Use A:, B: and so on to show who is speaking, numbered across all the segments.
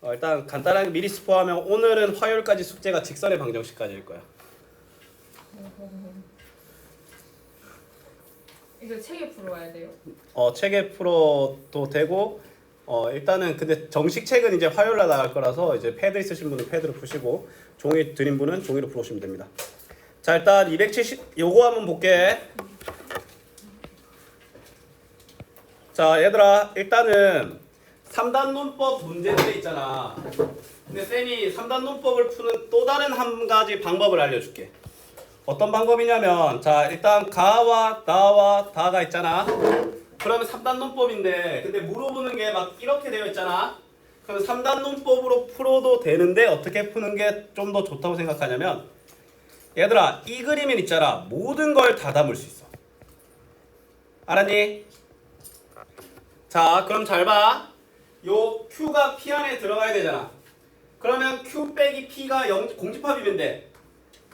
A: 일단 간단하게 미리 스포하면 오늘은 화요일까지 숙제가 직선의 방정식까지일 거야.
B: 이거 책에 풀어와야 돼요?
A: 책에 풀어도 되고 일단은 근데 정식 책은 이제 화요일 날 나갈 거라서 이제 패드 있으신 분은 패드로 푸시고 종이 드린 분은 종이로 풀어오시면 됩니다. 자, 일단 270 요거 한번 볼게. 자, 얘들아 일단은 3단 논법 문제들이 있잖아. 근데 쌤이 3단 논법을 푸는 또 다른 한 가지 방법을 알려줄게. 어떤 방법이냐면, 자, 일단 가와 나와 다가 있잖아. 그러면 3단 논법인데, 근데 물어보는 게 막 이렇게 되어 있잖아. 그럼 3단 논법으로 풀어도 되는데 어떻게 푸는 게 좀 더 좋다고 생각하냐면, 얘들아 이 그림엔 있잖아, 모든 걸 다 담을 수 있어. 알았니? 자, 그럼 잘 봐. 요 Q가 P 안에 들어가야 되잖아. 그러면 Q 빼기 P가 공집합이면 돼.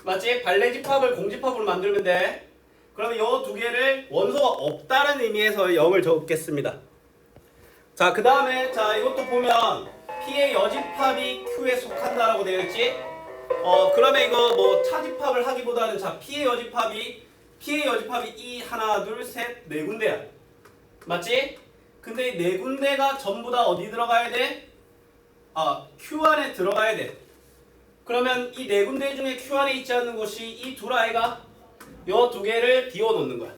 A: 맞지? 발레집합을 공집합으로 만들면 돼. 그러면 요 두 개를 원소가 없다는 의미에서 0을 적겠습니다. 자, 그 다음에 자 이것도 보면 P의 여집합이 Q에 속한다라고 되어 있지. 그러면 이거 뭐 차집합을 하기보다는 자 P의 여집합이 이 하나 둘 셋 네 군데야. 맞지? 근데 이 네 군데가 전부 다 어디 들어가야 돼? Q 안에 들어가야 돼. 그러면 이 네 군데 중에 Q 안에 있지 않는 곳이 이 둘 아이가 요 두 개를 비워 놓는 거야.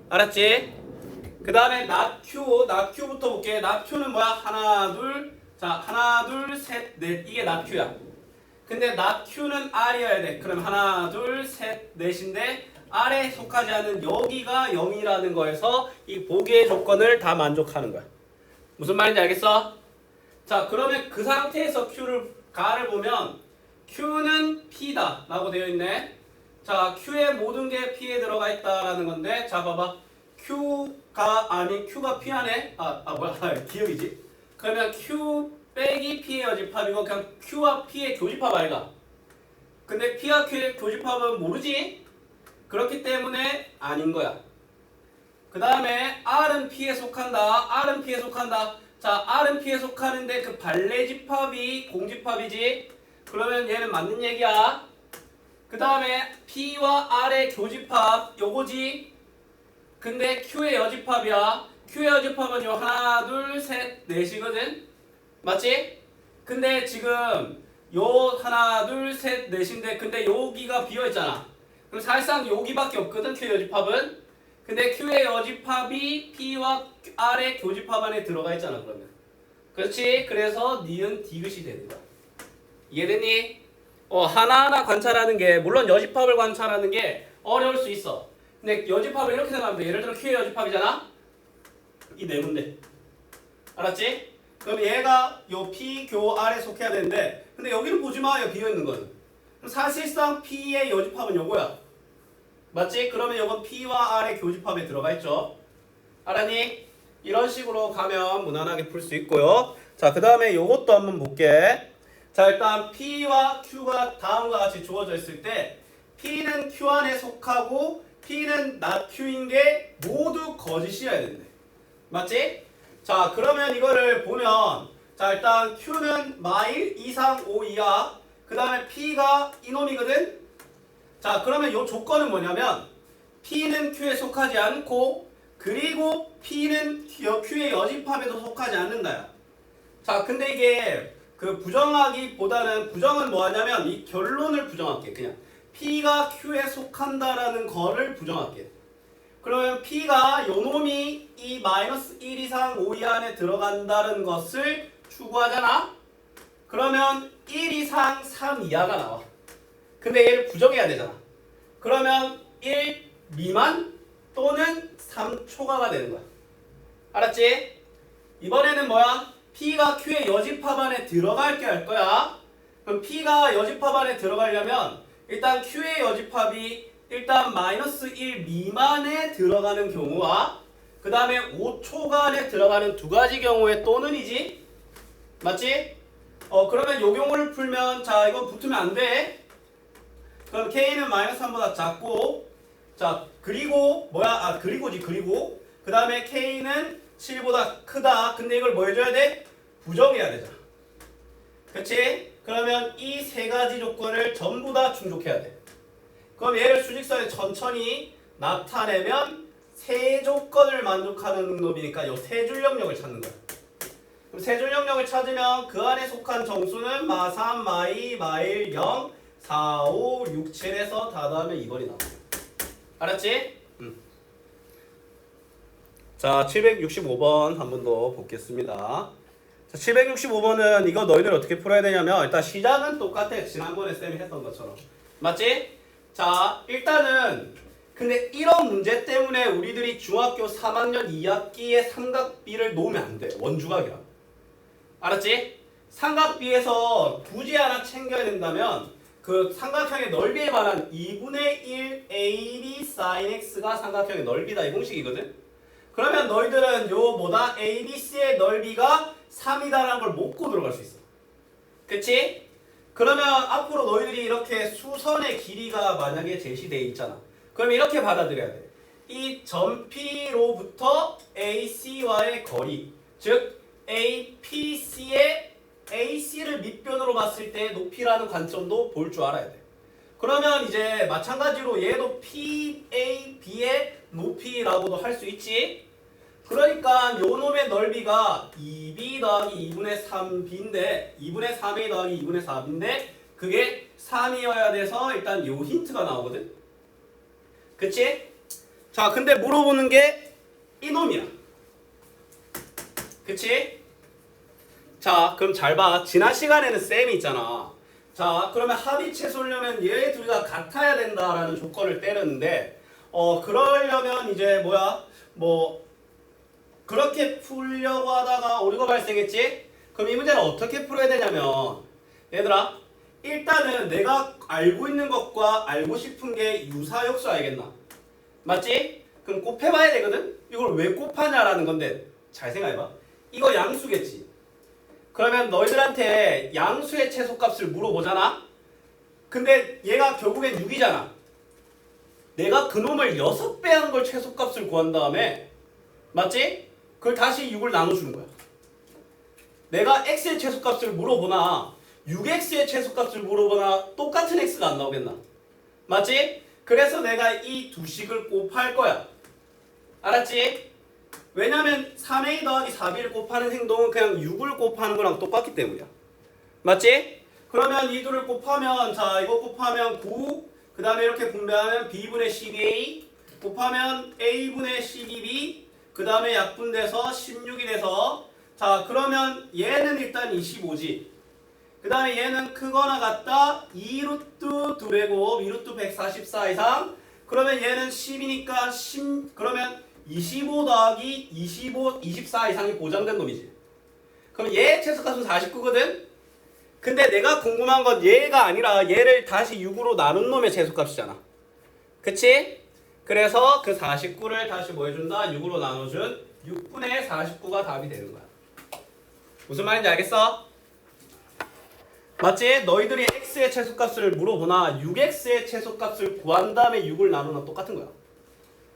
A: 알았지? 그 다음에 not Q부터 볼게. not Q는 뭐야? 하나 둘, 자 하나 둘 셋 넷, 이게 not Q야. 근데 not Q는 R이어야 돼. 그럼 하나 둘 셋 넷인데 R에 속하지 않는 여기가 0이라는 거에서 이 보기의 조건을 다 만족하는 거야. 무슨 말인지 알겠어? 자, 그러면 그 상태에서 가를 보면 Q는 P다 라고 되어 있네. 자, Q의 모든 게 P에 들어가 있다라는 건데, 자 봐봐, Q가 P 안에 기억이지? 그러면 Q 빼기 P의 여집합이고 그냥 Q와 P의 교집합 아이가. 근데 P와 Q의 교집합은 모르지? 그렇기 때문에 아닌 거야. 그 다음에 R은 P에 속한다. 자, R은 P에 속하는데 그 발레집합이 공집합이지? 그러면 얘는 맞는 얘기야. 그 다음에 P와 R의 교집합 요거지? 근데 Q의 여집합이야. Q의 여집합은 요 하나 둘 셋 넷이거든? 맞지? 근데 지금 요 하나 둘 셋 넷인데 근데 여기가 비어있잖아. 그럼 사실상 여기밖에 없거든, Q의 여집합은. 근데 Q의 여집합이 P와 R의 교집합 안에 들어가 있잖아, 그러면. 그렇지? 그래서 니은 디귿이 되는 거야. 이해됐니? 하나하나 관찰하는 게, 물론 여집합을 관찰하는 게 어려울 수 있어. 근데 여집합을 이렇게 생각하면 돼. 예를 들어 Q의 여집합이잖아? 이 네 군데. 알았지? 그럼 얘가 요 P, 교, R에 속해야 되는데, 근데 여기는 보지 마, 여기 비어있는 거는. 사실상 P의 여집합은 요거야. 맞지? 그러면 요건 P와 R의 교집합에 들어가 있죠. 알았니? 이런 식으로 가면 무난하게 풀 수 있고요. 자, 그 다음에 요것도 한번 볼게. 자, 일단 P와 Q가 다음과 같이 주어져 있을 때 P는 Q 안에 속하고 P는 not Q인 게 모두 거짓이어야 된대. 맞지? 자, 그러면 이거를 보면, 자, 일단 Q는 마일 이상 5 이하, 그 다음에 P가 이놈이거든? 자, 그러면 이 조건은 뭐냐면 P는 Q에 속하지 않고, 그리고 P는 Q의 여집합에도 속하지 않는다야. 자, 근데 이게 그 부정하기보다는, 부정은 뭐하냐면 이 결론을 부정할게. 그냥 P가 Q에 속한다라는 거를 부정할게. 그러면 P가 요놈이 이 마이너스 1 이상 5 이하 안에 들어간다는 것을 추구하잖아? 그러면 1 이상 3 이하가 나와. 근데 얘를 부정해야 되잖아. 그러면 1 미만 또는 3 초과가 되는 거야. 알았지? 이번에는 뭐야? P가 Q의 여집합 안에 들어갈게 할 거야. 그럼 P가 여집합 안에 들어가려면 일단 Q의 여집합이 일단 마이너스 1 미만에 들어가는 경우와 그 다음에 5초간에 들어가는 두 가지 경우의 또는이지? 맞지? 그러면 요 경우를 풀면, 자, 이거 붙으면 안 돼. 그럼 K는 마이너스 3보다 작고, 자, 그리고 뭐야? 그리고 그 다음에 K는 7보다 크다. 근데 이걸 뭐 해줘야 돼? 부정해야 되잖아. 그치? 그러면 이 세 가지 조건을 전부 다 충족해야 돼. 그럼 얘를 수직선에 천천히 나타내면 세 조건을 만족하는 놈이니까 이 세 줄 영역을 찾는 거야. 그럼 세 줄 영역을 찾으면 그 안에 속한 정수는 마3, 마2, 마1, 0, 4, 5, 6, 7에서 다 더하면 2번이 나와. 알았지? 자, 765번 한 번 더 보겠습니다. 자, 765번은 이거 너희들 어떻게 풀어야 되냐면 일단 시작은 똑같아. 지난번에 쌤이 했던 것처럼. 맞지? 자, 일단은 근데 이런 문제 때문에 우리들이 중학교 3학년 2학기에 삼각비를 놓으면 안 돼. 원주각이라. 알았지? 삼각비에서 굳이 하나 챙겨야 된다면 그 삼각형의 넓이에 관한 2분의 1 AB sin X가 삼각형의 넓이다 이 공식이거든. 그러면 너희들은 요 뭐다 ABC의 넓이가 3이다라는 걸 먹고 들어갈 수 있어. 그치? 그러면 앞으로 너희들이 이렇게 수선의 길이가 만약에 제시되어 있잖아. 그럼 이렇게 받아들여야 돼. 이 점 P로부터 AC와의 거리, 즉 APC의 AC를 밑변으로 봤을 때 높이라는 관점도 볼 줄 알아야 돼. 그러면 이제 마찬가지로 얘도 PAB의 높이라고도 할 수 있지. 그러니까 요 놈의 넓이가 2b 더하기 2분의 3b인데 2분의 3a 더하기 2분의 4b인데 그게 3이어야 돼서 일단 요 힌트가 나오거든. 그치? 자, 근데 물어보는 게 이 놈이야. 그치? 자, 그럼 잘 봐. 지난 시간에는 쌤이 있잖아. 자, 그러면 합의 최소려면 얘 둘 다 같아야 된다라는 조건을 때렸는데 그러려면 이제 그렇게 풀려고 하다가 오류가 발생했지? 그럼 이 문제는 어떻게 풀어야 되냐면 얘들아 일단은 내가 알고 있는 것과 알고 싶은 게 유사역수 알겠나? 맞지? 그럼 곱해봐야 되거든? 이걸 왜 곱하냐라는 건데 잘 생각해봐. 이거 양수겠지? 그러면 너희들한테 양수의 최소값을 물어보잖아? 근데 얘가 결국엔 6이잖아. 내가 그놈을 6배 한 걸 최소값을 구한 다음에 맞지? 그걸 다시 6을 나눠주는 거야. 내가 x의 최소값을 물어보나 6x의 최소값을 물어보나 똑같은 x가 안 나오겠나? 맞지? 그래서 내가 이 두 식을 곱할 거야. 알았지? 왜냐면 3a 더하기 4b를 곱하는 행동은 그냥 6을 곱하는 거랑 똑같기 때문이야. 맞지? 그러면 이 둘을 곱하면 자 이거 곱하면 9 그 다음에 이렇게 분배하면 b분의 12a 곱하면 a분의 12b 그 다음에 약분돼서 16이 돼서 자 그러면 얘는 일단 25지. 그 다음에 얘는 크거나 같다 2루트 2배곱 2루트 144 이상 그러면 얘는 10이니까 10 그러면 25 더하기 25 24 이상이 보장된 놈이지. 그럼 얘의 최소값은 49거든. 근데 내가 궁금한 건 얘가 아니라 얘를 다시 6으로 나눈 놈의 최소값이잖아. 그치? 그래서 그 49를 다시 뭐 해준다? 6으로 나눠준 6분의 49가 답이 되는 거야. 무슨 말인지 알겠어? 맞지? 너희들이 x의 최소값을 물어보나 6x의 최소값을 구한 다음에 6을 나누나 똑같은 거야.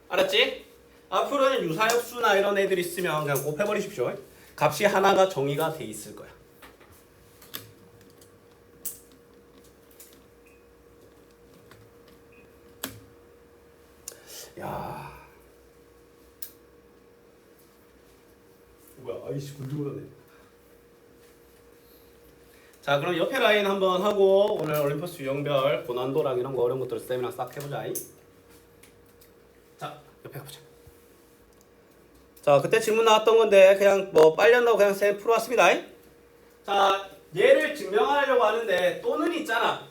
A: 알았지? 앞으로는 유사역수나 이런 애들 있으면 그냥 곱해버리십시오. 값이 하나가 정의가 돼 있을 거야. 야, 뭐야? 아이씨 굴뚝하네. 자, 그럼 옆에 라인 한번 하고 오늘 올림퍼스 유형별 고난도랑 이런 거 어려운 것들 쌤이랑 싹 해보자. 자, 옆에 가보자. 자, 그때 질문 나왔던 건데 그냥 뭐 빨리 한다고 그냥 쌤 풀어왔습니다. 자, 얘를 증명하려고 하는데 또는 있잖아.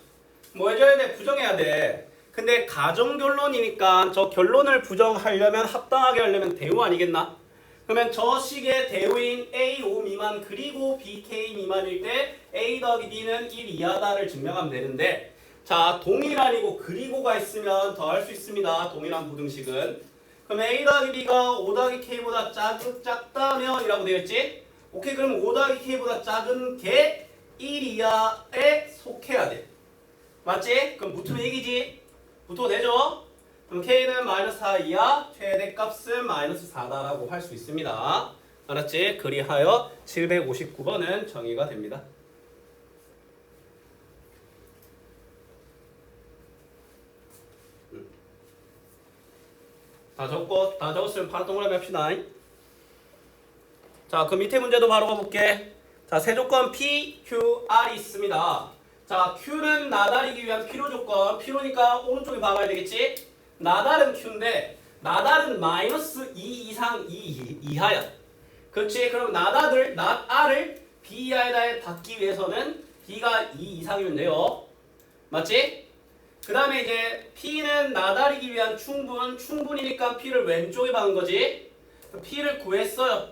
A: 뭐 해줘야 돼? 부정해야 돼. 근데 가정결론이니까 저 결론을 부정하려면 합당하게 하려면 대우 아니겠나? 그러면 저 식의 대우인 A5 미만 그리고 BK 미만일 때 A 더하기 B는 1 이하다를 증명하면 되는데 자 동일한이고 그리고가 있으면 더 할 수 있습니다. 동일한 부등식은 그럼 A 더하기 B가 5 더하기 K보다 작다면 이라고 되어있지? 오케이 그럼 5 더하기 K보다 작은 게 1 이하에 속해야 돼. 맞지? 그럼 붙으면 이기지? 붙어도 되죠? 그럼 K는 마이너스 4 이하, 최대값은 마이너스 4다라고 할 수 있습니다. 알았지? 그리하여 759번은 정의가 됩니다. 다 적었으면 바로 동그라미 합시다. 자, 그 밑에 문제도 바로 가볼게. 자, 세조건 P, Q, R이 있습니다. 자, Q는 나달이기 위한 필요 조건. 필요니까 오른쪽에 박아야 되겠지? 나달은 Q인데 나달은 마이너스 2 이상 2 이하야. 그렇지? 그럼 나달을 R을 B 이하에다 받기 위해서는 B가 2 이상이면 돼요. 맞지? 그 다음에 이제 P는 나달이기 위한 충분이니까 P를 왼쪽에 박은 거지. P를 구했어요.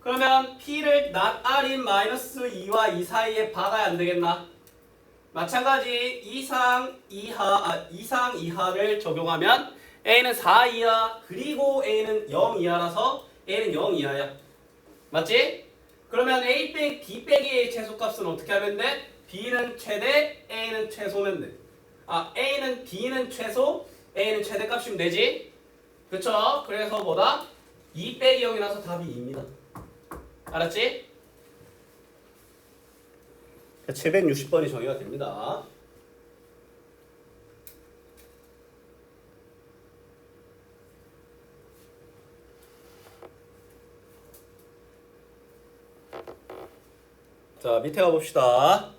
A: 그러면 P를 R인 마이너스 2와 2 사이에 박아야 안 되겠나? 마찬가지 이상 이하를 적용하면 A는 4 이하 그리고 A는 0 이하라서 A는 0 이하야. 맞지? 그러면 A 빼기 B 빼기 A 최소값은 어떻게 하면 돼? B는 최대, A는 최소면 돼. B는 최소, A는 최대값이면 되지? 그쵸? 그래서 뭐다? 2 빼기 0이라서 답이 2입니다. 알았지? 760번이 정의가 됩니다. 자, 밑에 가봅시다.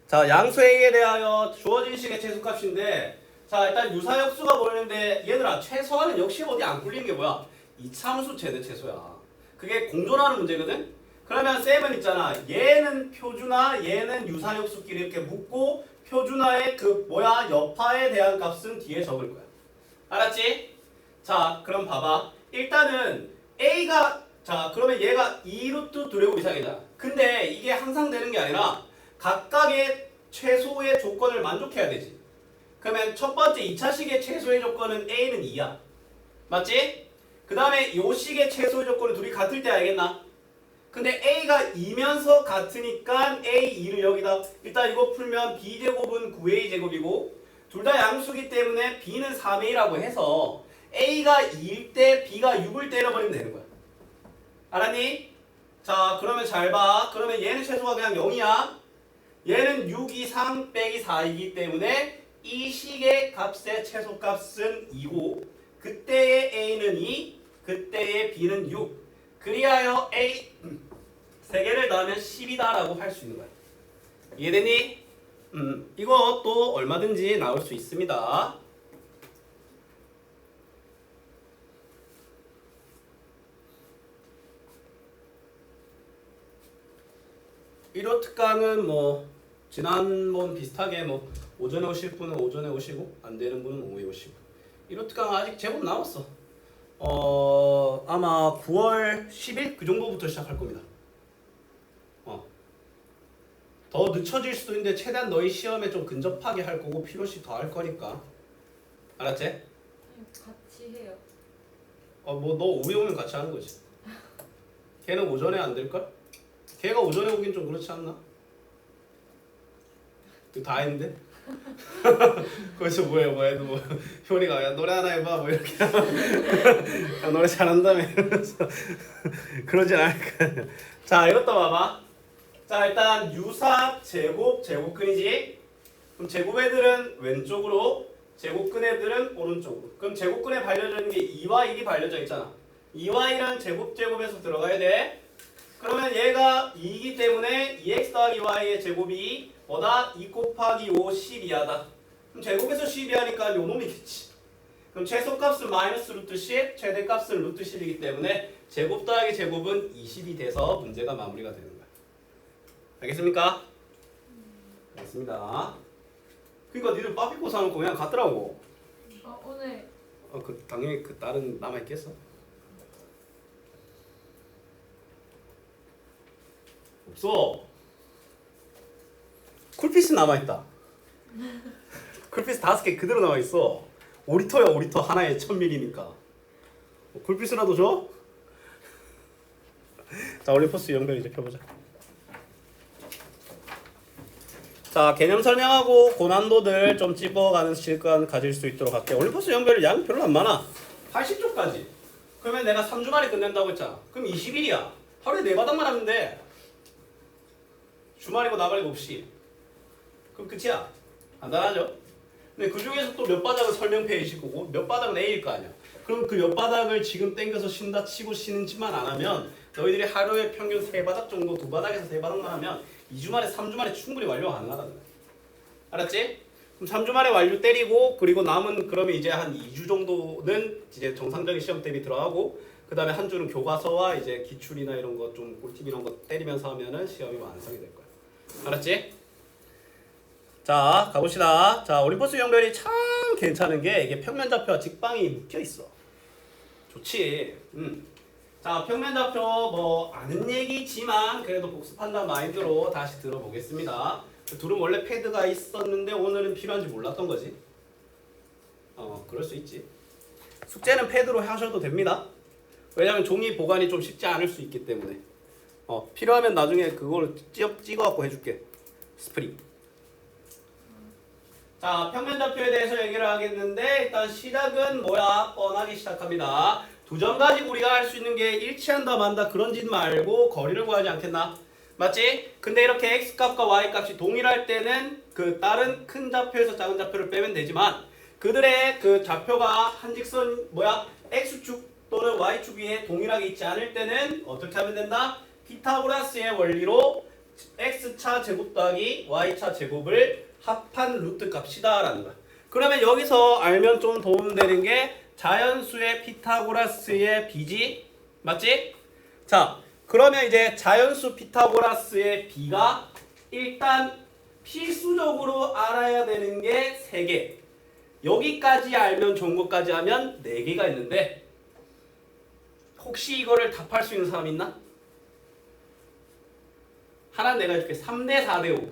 A: 자, 양수 A에 대하여 주어진 식의 최소값인데, 자, 일단 유사역수가 보이는데 얘들아, 최소한은 역시 어디 안 굴리는 게 뭐야? 이차함수 최대 최소야. 그게 공존하는 문제거든? 그러면 쌤은 있잖아. 얘는 표준화, 얘는 유사역수끼리 이렇게 묶고 표준화의 여파에 대한 값은 뒤에 적을 거야. 알았지? 자, 그럼 봐봐. 일단은 그러면 얘가 2루트 두레고 이상이다. 근데 이게 항상 되는 게 아니라 각각의 최소의 조건을 만족해야 되지. 그러면 첫 번째 2차식의 최소의 조건은 A는 2야. 맞지? 그 다음에 요 식의 최소의 조건은 둘이 같을 때 알겠나? 근데 A가 2면서 같으니까 A2를 여기다 일단 이거 풀면 B제곱은 9A제곱이고 둘 다 양수기 때문에 B는 3A라고 해서 A가 2일 때 B가 6을 때려버리면 되는 거야. 알았니? 자, 그러면 잘 봐. 그러면 얘는 최소가 그냥 0이야. 얘는 6 이상 빼기 4이기 때문에 이 식의 값의 최소값은 2고 그때의 A는 2, 그때의 B는 6. 그리하여 A 3개를 더하면 10이다라고 할 수 있는 거야. 이해됐니? 이것도 얼마든지 나올 수 있습니다. 일호 특강은 뭐 지난번 비슷하게 뭐 오전에 오실 분은 오전에 오시고 안 되는 분은 오후에 오시고. 일호 특강 아직 제법 남았어. 아마 9월 10일 그 정도부터 시작할 겁니다. 더 늦춰질 수도 있는데 최대한 너희 시험에 좀 근접하게 할 거고 필요시 더 할 거니까. 알았지?
B: 같이 해요.
A: 뭐 너 오후에 오면 같이 하는 거지. 걔는 오전에 안 될걸? 걔가 오전에 오긴 좀 그렇지 않나? 다 했는데? 거기서 뭐해 뭐 효리가 야 노래 하나 해봐 뭐 이렇게 야 노래 잘한다며 이러면서 그러진 않을 거야. 자, 이것도 봐봐. 자, 일단 유사 제곱근이지. 그럼 제곱애들은 왼쪽으로, 제곱근 애들은 오른쪽으로. 그럼 제곱근에 발려져 있는 게 2와 1이 발려져 있잖아. 2와 1은 제곱에서 들어가야 돼. 그러면 얘가 2이기 때문에 2x 더하기 y의 제곱이 뭐다? 2 곱하기 5 12하다. 그럼 제곱에서 12하니까 요 놈이겠지. 그럼 최소값은 마이너스 루트 10, 최대값은 루트 10이기 때문에 제곱 더하기 제곱은 20이 돼서 문제가 마무리가 되는 거야. 알겠습니까? 알겠습니다. 그러니까 니들 빠삐꼬 사놓고 그냥 갔더라고.
B: 오늘
A: 당연히 그 딸은 남아있겠어? 없어. 쿨피스 남아있다. 쿨피스 5개 그대로 남아있어. 오리터야 오리터 하나에 1000ml니까. 쿨피스라도 줘? 자, 올림포스 연결 이제 펴보자. 자, 개념 설명하고 고난도들 좀 찝어가는 시간 가질 수 있도록 할게. 올림포스 연결 양 별로 안 많아. 80쪽까지. 그러면 내가 3주 만에 끝낸다고 했잖아. 그럼 20일이야. 하루에 4바닥만 하면 돼. 주말이고 나발이고 없이. 그럼 끝이야. 간단하죠? 근데 그 중에서 또 몇 바닥은 설명 페이지일 거고 몇 바닥은 A일 거 아니야.
C: 그럼 그 옆바닥을 지금 당겨서 쉰다 치고 쉬는지만 안 하면 너희들이 하루에 평균 3바닥 정도 2바닥에서 3바닥만 하면 2주 만에 3주 만에 충분히 완료가 가능하다는 거야. 알았지? 그럼 3주 만에 완료 때리고 그리고 남은 그러면 이제 한 2주 정도는 이제 정상적인 시험 대비 들어가고 그 다음에 한 주는 교과서와 이제 기출이나 이런 거 좀 꿀팁 이런 거 때리면서 하면은 시험이 완성이 될 거야. 알았지? 자 가봅시다. 자 오림포스 연결이 참 괜찮은 게 이게 평면 좌표와 직방이 묶여 있어. 좋지. 자 평면 좌표 뭐 아는 얘기지만 그래도 복습한다는 마인드로 다시 들어보겠습니다. 둘은 원래 패드가 있었는데 오늘은 필요한지 몰랐던 거지. 그럴 수 있지. 숙제는 패드로 하셔도 됩니다. 왜냐면 종이 보관이 좀 쉽지 않을 수 있기 때문에. 필요하면 나중에 그걸 찍어갖고 해줄게. 스프링. 자 평면 좌표에 대해서 얘기를 하겠는데 일단 시작은 뭐야? 뻔하게 시작합니다. 두 점 가지고 우리가 할 수 있는 게 일치한다 만다 그런 짓 말고 거리를 구하지 않겠나? 맞지? 근데 이렇게 x값과 y값이 동일할 때는 그 다른 큰 좌표에서 작은 좌표를 빼면 되지만 그들의 그 좌표가 한직선 뭐야? x축 또는 y축 위에 동일하게 있지 않을 때는 어떻게 하면 된다? 피타고라스의 원리로 x차 제곱 더하기 y차 제곱을 합한 루트 값이다 라는 거야. 그러면 여기서 알면 좀 도움되는 게 자연수의 피타고라스의 비지? 맞지? 자 그러면 이제 자연수 피타고라스의 비가 일단 필수적으로 알아야 되는 게 3개. 여기까지 알면 좋은 것까지 하면 4개가 있는데 혹시 이거를 답할 수 있는 사람 있나? 하나 내가 해줄게. 3대 4대 5.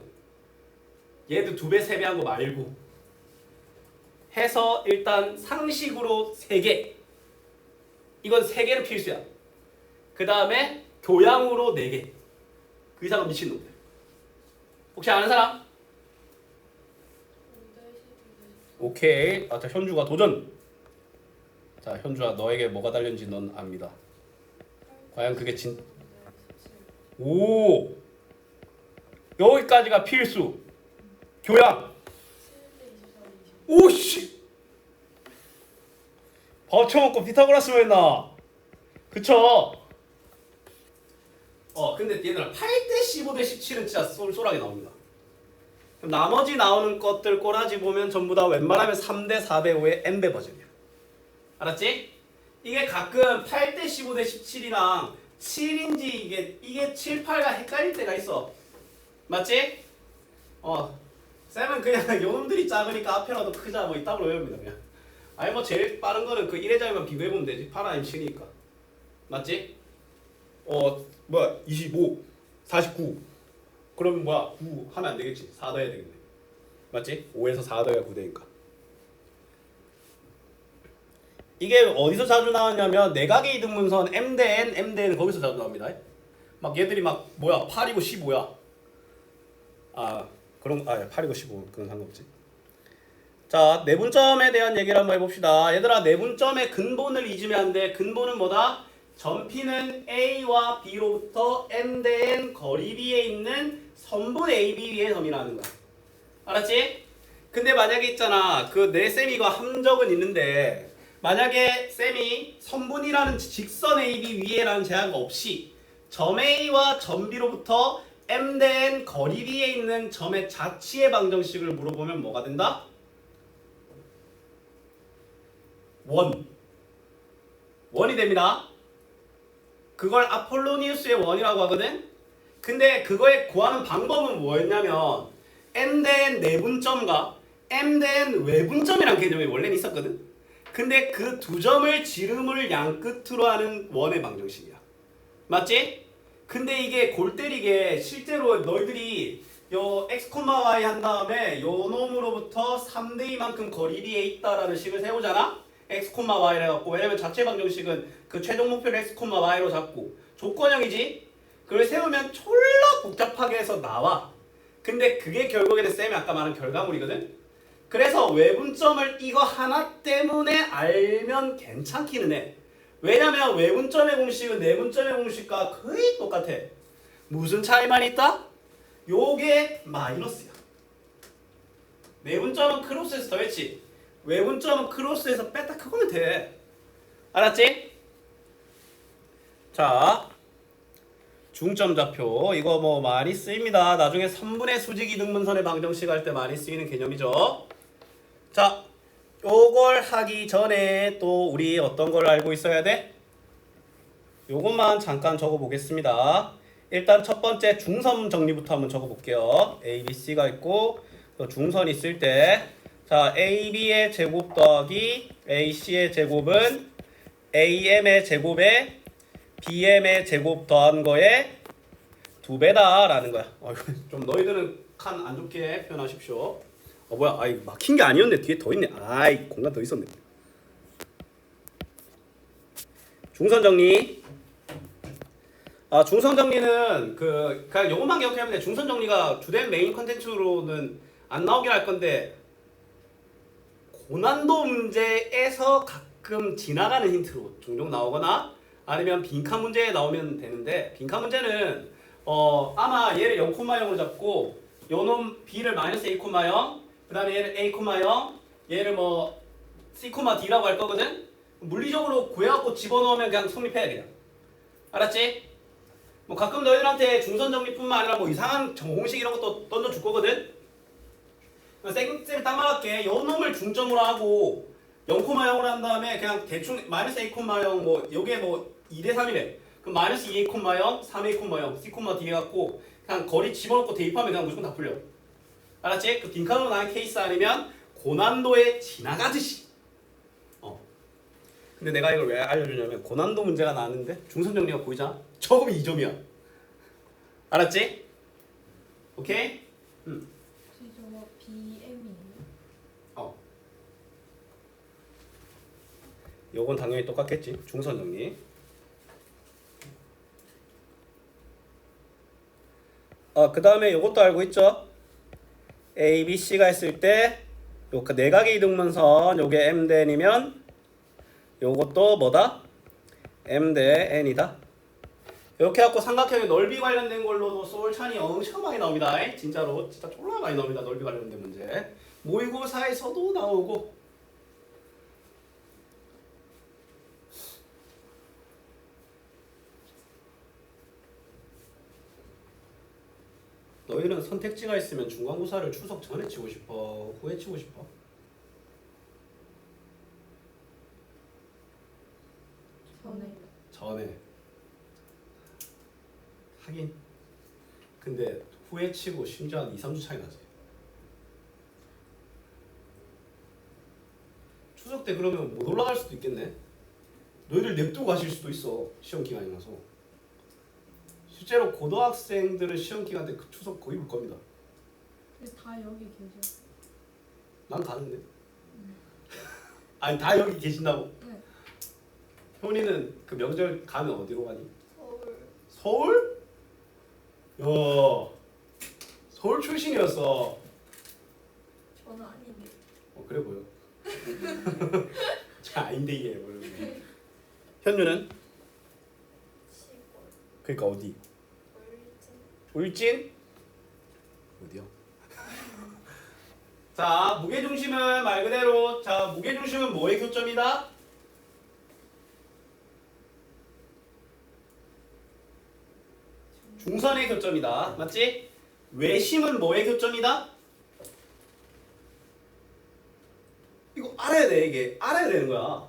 C: 얘도 2배 3배 한 거 말고 해서 일단 상식으로 3개. 이건 3개는 필수야. 그 다음에 교양으로 4개. 그 이상은 미친놈들. 혹시 아는 사람? 오케이. 자 현주가 도전. 자 현주아 너에게 뭐가 달렸는지 넌 압니다. 과연 그게 오 여기까지가 필수. 교양. 오씨. 버쳐먹고 피타고라스로 했나? 그쵸? 근데 얘들아 8대 15대 17은 진짜 쏠쏠하게 나옵니다. 그럼 나머지 나오는 것들 꼬라지 보면 전부 다 웬만하면 3대 4대 5의 n배 버전이야. 알았지? 이게 가끔 8대 15대 17이랑 7인지 이게 7, 8가 헷갈릴 때가 있어. 맞지? 쌤은 그냥 요놈들이 작으니까 앞에라도 크자 뭐 이따구로 외웁니다 그냥. 아니 뭐 제일 빠른 거는 그 1의 자리만 비교해보면 되지. 8 아니면 7이니까. 맞지? 뭐야 25 49 그러면 뭐야 9 하면 안 되겠지. 4 더해야 되겠네. 맞지? 5에서 4 더해야 9되니까. 이게 어디서 자주 나왔냐면 내각의 이등분선 m 대 n, m 대 n 거기서 자주 나옵니다. 막 얘들이 막 뭐야 8이고 15야. 8이고 15 그건 상관없지. 자 내분점에 대한 얘기를 한번 해봅시다. 얘들아 내분점의 근본을 잊으면 안 돼. 근본은 뭐다? 점피는 A와 B로부터 M 대 N 거리 B에 있는 선분 AB 위의 점이라는 거야. 알았지? 근데 만약에 있잖아 그 내 쌤이 이거 함정은 있는데 만약에 쌤이 선분이라는 직선 AB 위에라는 제한가 없이 점 A와 점 B로부터 M 대 N 거리 B에 있는 점의 자치의 방정식을 물어보면 뭐가 된다? 원이 됩니다. 그걸 아폴로니우스의 원이라고 하거든. 근데 그거에 구하는 방법은 뭐였냐면 M 대 N 내분점과 M 대 N 외분점이라는 개념이 원래는 있었거든. 근데 그 두 점을 지름을 양끝으로 하는 원의 방정식이야. 맞지? 근데 이게 골 때리게 실제로 너희들이 요 x, y 한 다음에 요 놈으로부터 3대 2만큼 거리 B에 있다라는 식을 세우잖아. x, y를 해갖고 왜냐면 자체 방정식은 그 최종 목표를 x, y로 잡고 조건형이지. 그걸 세우면 졸라 복잡하게 해서 나와. 근데 그게 결국에는 쌤이 아까 말한 결과물이거든. 그래서 외분점을 이거 하나 때문에 알면 괜찮기는 해. 왜냐면 외분점의 공식은 내분점의 공식과 거의 똑같아. 무슨 차이만 있다? 요게 마이너스야. 내분점은 크로스에서 더했지. 외분점은 크로스에서 뺐다 그거면 돼. 알았지? 자, 중점 좌표 이거 뭐 많이 쓰입니다. 나중에 3분의 수직이 등분선의 방정식 할 때 많이 쓰이는 개념이죠. 자, 요걸 하기 전에 또 우리 어떤 걸 알고 있어야 돼? 요것만 잠깐 적어 보겠습니다. 일단 첫 번째 중선 정리부터 한번 적어 볼게요. A, B, C가 있고 또 중선이 있을 때 자, AB의 제곱 더하기 AC의 제곱은 AM의 제곱에 BM의 제곱 더한 거에 2배다 라는 거야. 좀 너희들은 칸 안 좋게 표현하십시오. 뭐야, 아이 막힌 게 아니었네. 뒤에 더 있네. 아이 공간 더 있었네. 중선 정리. 중선 정리는 그냥 요것만 기억하면 돼. 중선 정리가 주된 메인 컨텐츠로는 안 나오긴 할 건데 고난도 문제에서 가끔 지나가는 힌트로 종종 나오거나 아니면 빈칸 문제에 나오면 되는데 빈칸 문제는 아마 얘를 0,0으로 잡고 요놈 b를 마이너스 a,0 그 다음에 얘를 a,0 얘를 뭐 c,d라고 할 거거든. 물리적으로 구해갖고 집어넣으면 그냥 성립해 그냥. 알았지? 뭐 가끔 너희들한테 중선 정리뿐만 아니라 뭐 이상한 공식 이런 것도 던져줄 거거든. 쌤이 딱 말할게. 요 놈을 중점으로 하고 0,0으로 한 다음에 그냥 대충 마이너스 a,0 뭐 요게 뭐 2대 3이래. 그럼 마이너스 2a,0 3a,0 c,d 해갖고 그냥 거리 집어넣고 대입하면 그냥 무조건 다 풀려. 알았지? 그 빈칸으로 나는 케이스 아니면 고난도에 지나가듯이. 근데 내가 이걸 왜 알려주냐면 고난도 문제가 나왔는데 중선 정리가 보이잖아? 적으면 2점이야. 알았지? 오케이?
B: 혹시 저거 BM이에요?
C: 요건 당연히 똑같겠지. 중선 정리. 그 다음에 요것도 알고 있죠? A, B, C가 있을 때 요 내각의 이등분선 요게 M 대 N이면 요것도 뭐다? M 대 N이다. 이렇게 해갖고 삼각형의 넓이 관련된 걸로도 솔찬이 엄청 많이 나옵니다. 진짜로 진짜 졸라 많이 나옵니다. 넓이 관련된 문제. 모의고사에서도 나오고. 너희는 선택지가 있으면 중간고사를 추석 전에 치고 싶어? 후에 치고 싶어? 전에. 하긴. 근데 후에 치고 심지어 한 2, 3주 차이 나지. 추석 때 그러면 못 올라갈 수도 있겠네. 너희들 냅두고 가실 수도 있어. 시험 기간이라서. 실제로 고등학생들은 시험 기간 때 그 추석 거의 볼 겁니다.
B: 근데 다 여기 계셔.
C: 난 가는데. 아니 다 여기 계신다고?
B: 네.
C: 효리는 그 명절 가면 어디로 가니?
B: 서울.
C: 서울? 야, 서울 출신이었어.
B: 저는 아닌데.
C: 그래 보여. 자, 아닌데 이게 뭐 이러면. 현유는?
B: 시골.
C: 그러니까 어디?
B: 울진.
C: 울진? 어디요? 자, 무게중심은 말 그대로 자, 무게중심은 뭐의 교점이다? 중선의 교점이다. 맞지? 외심은 뭐의 교점이다? 이거 알아야 돼. 이게 알아야 되는 거야.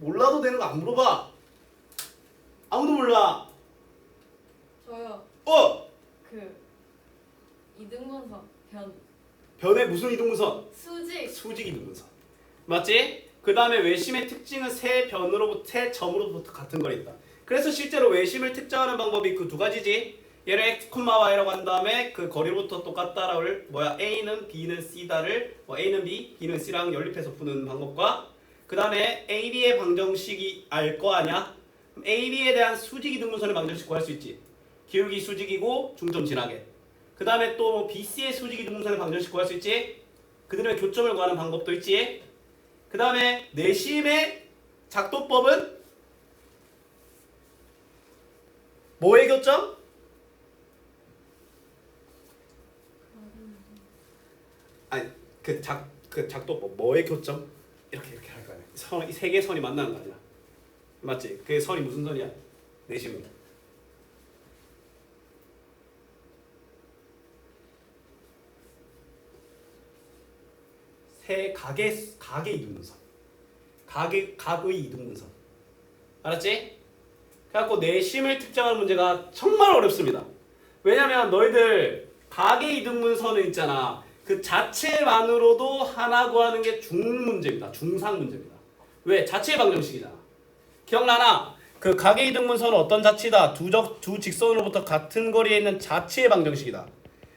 C: 몰라도 되는 거 안 물어봐. 아무도 몰라.
B: 저요. 그 이등분선
C: 변의 무슨 이등분선?
B: 수직.
C: 수직 이등분선. 맞지? 그 다음에 외심의 특징은 세 변으로부터 세 점으로부터 같은 거리다. 그래서 실제로 외심을 특정하는 방법이 그 두 가지지. 얘를 x, y라고 한 다음에 그 거리부터 똑같다를 a는 b는 c다를 a는 b, b는 c랑 연립해서 푸는 방법과 그 다음에 a, b의 방정식이 알 거 아니야? 그럼 a, b에 대한 수직 이등분선의 방정식 구할 수 있지. 기울기 수직이고 중점 지나게. 그 다음에 또 b, c의 수직 이등분선의 방정식 구할 수 있지. 그들의 교점을 구하는 방법도 있지. 그 다음에 내심의 작도법은 뭐의 교점? 아니 그 작도법 뭐의 교점? 이렇게 할 거야. 이 세 개의 선이 만나는 거 아니야. 맞지? 그 선이 무슨 선이야? 내심이야. 세 각의 이등분선. 각의 이등분선. 알았지? 그래갖고 내심을 특정하는 문제가 정말 어렵습니다. 왜냐면 너희들 각의 이등분선은 있잖아. 그 자체만으로도 하나 구하는 게 중문제입니다. 중상 문제입니다. 왜? 자체의 방정식이잖아. 기억나나? 그 각의 이등분선은 어떤 자치다? 두 직선으로부터 같은 거리에 있는 자체의 방정식이다.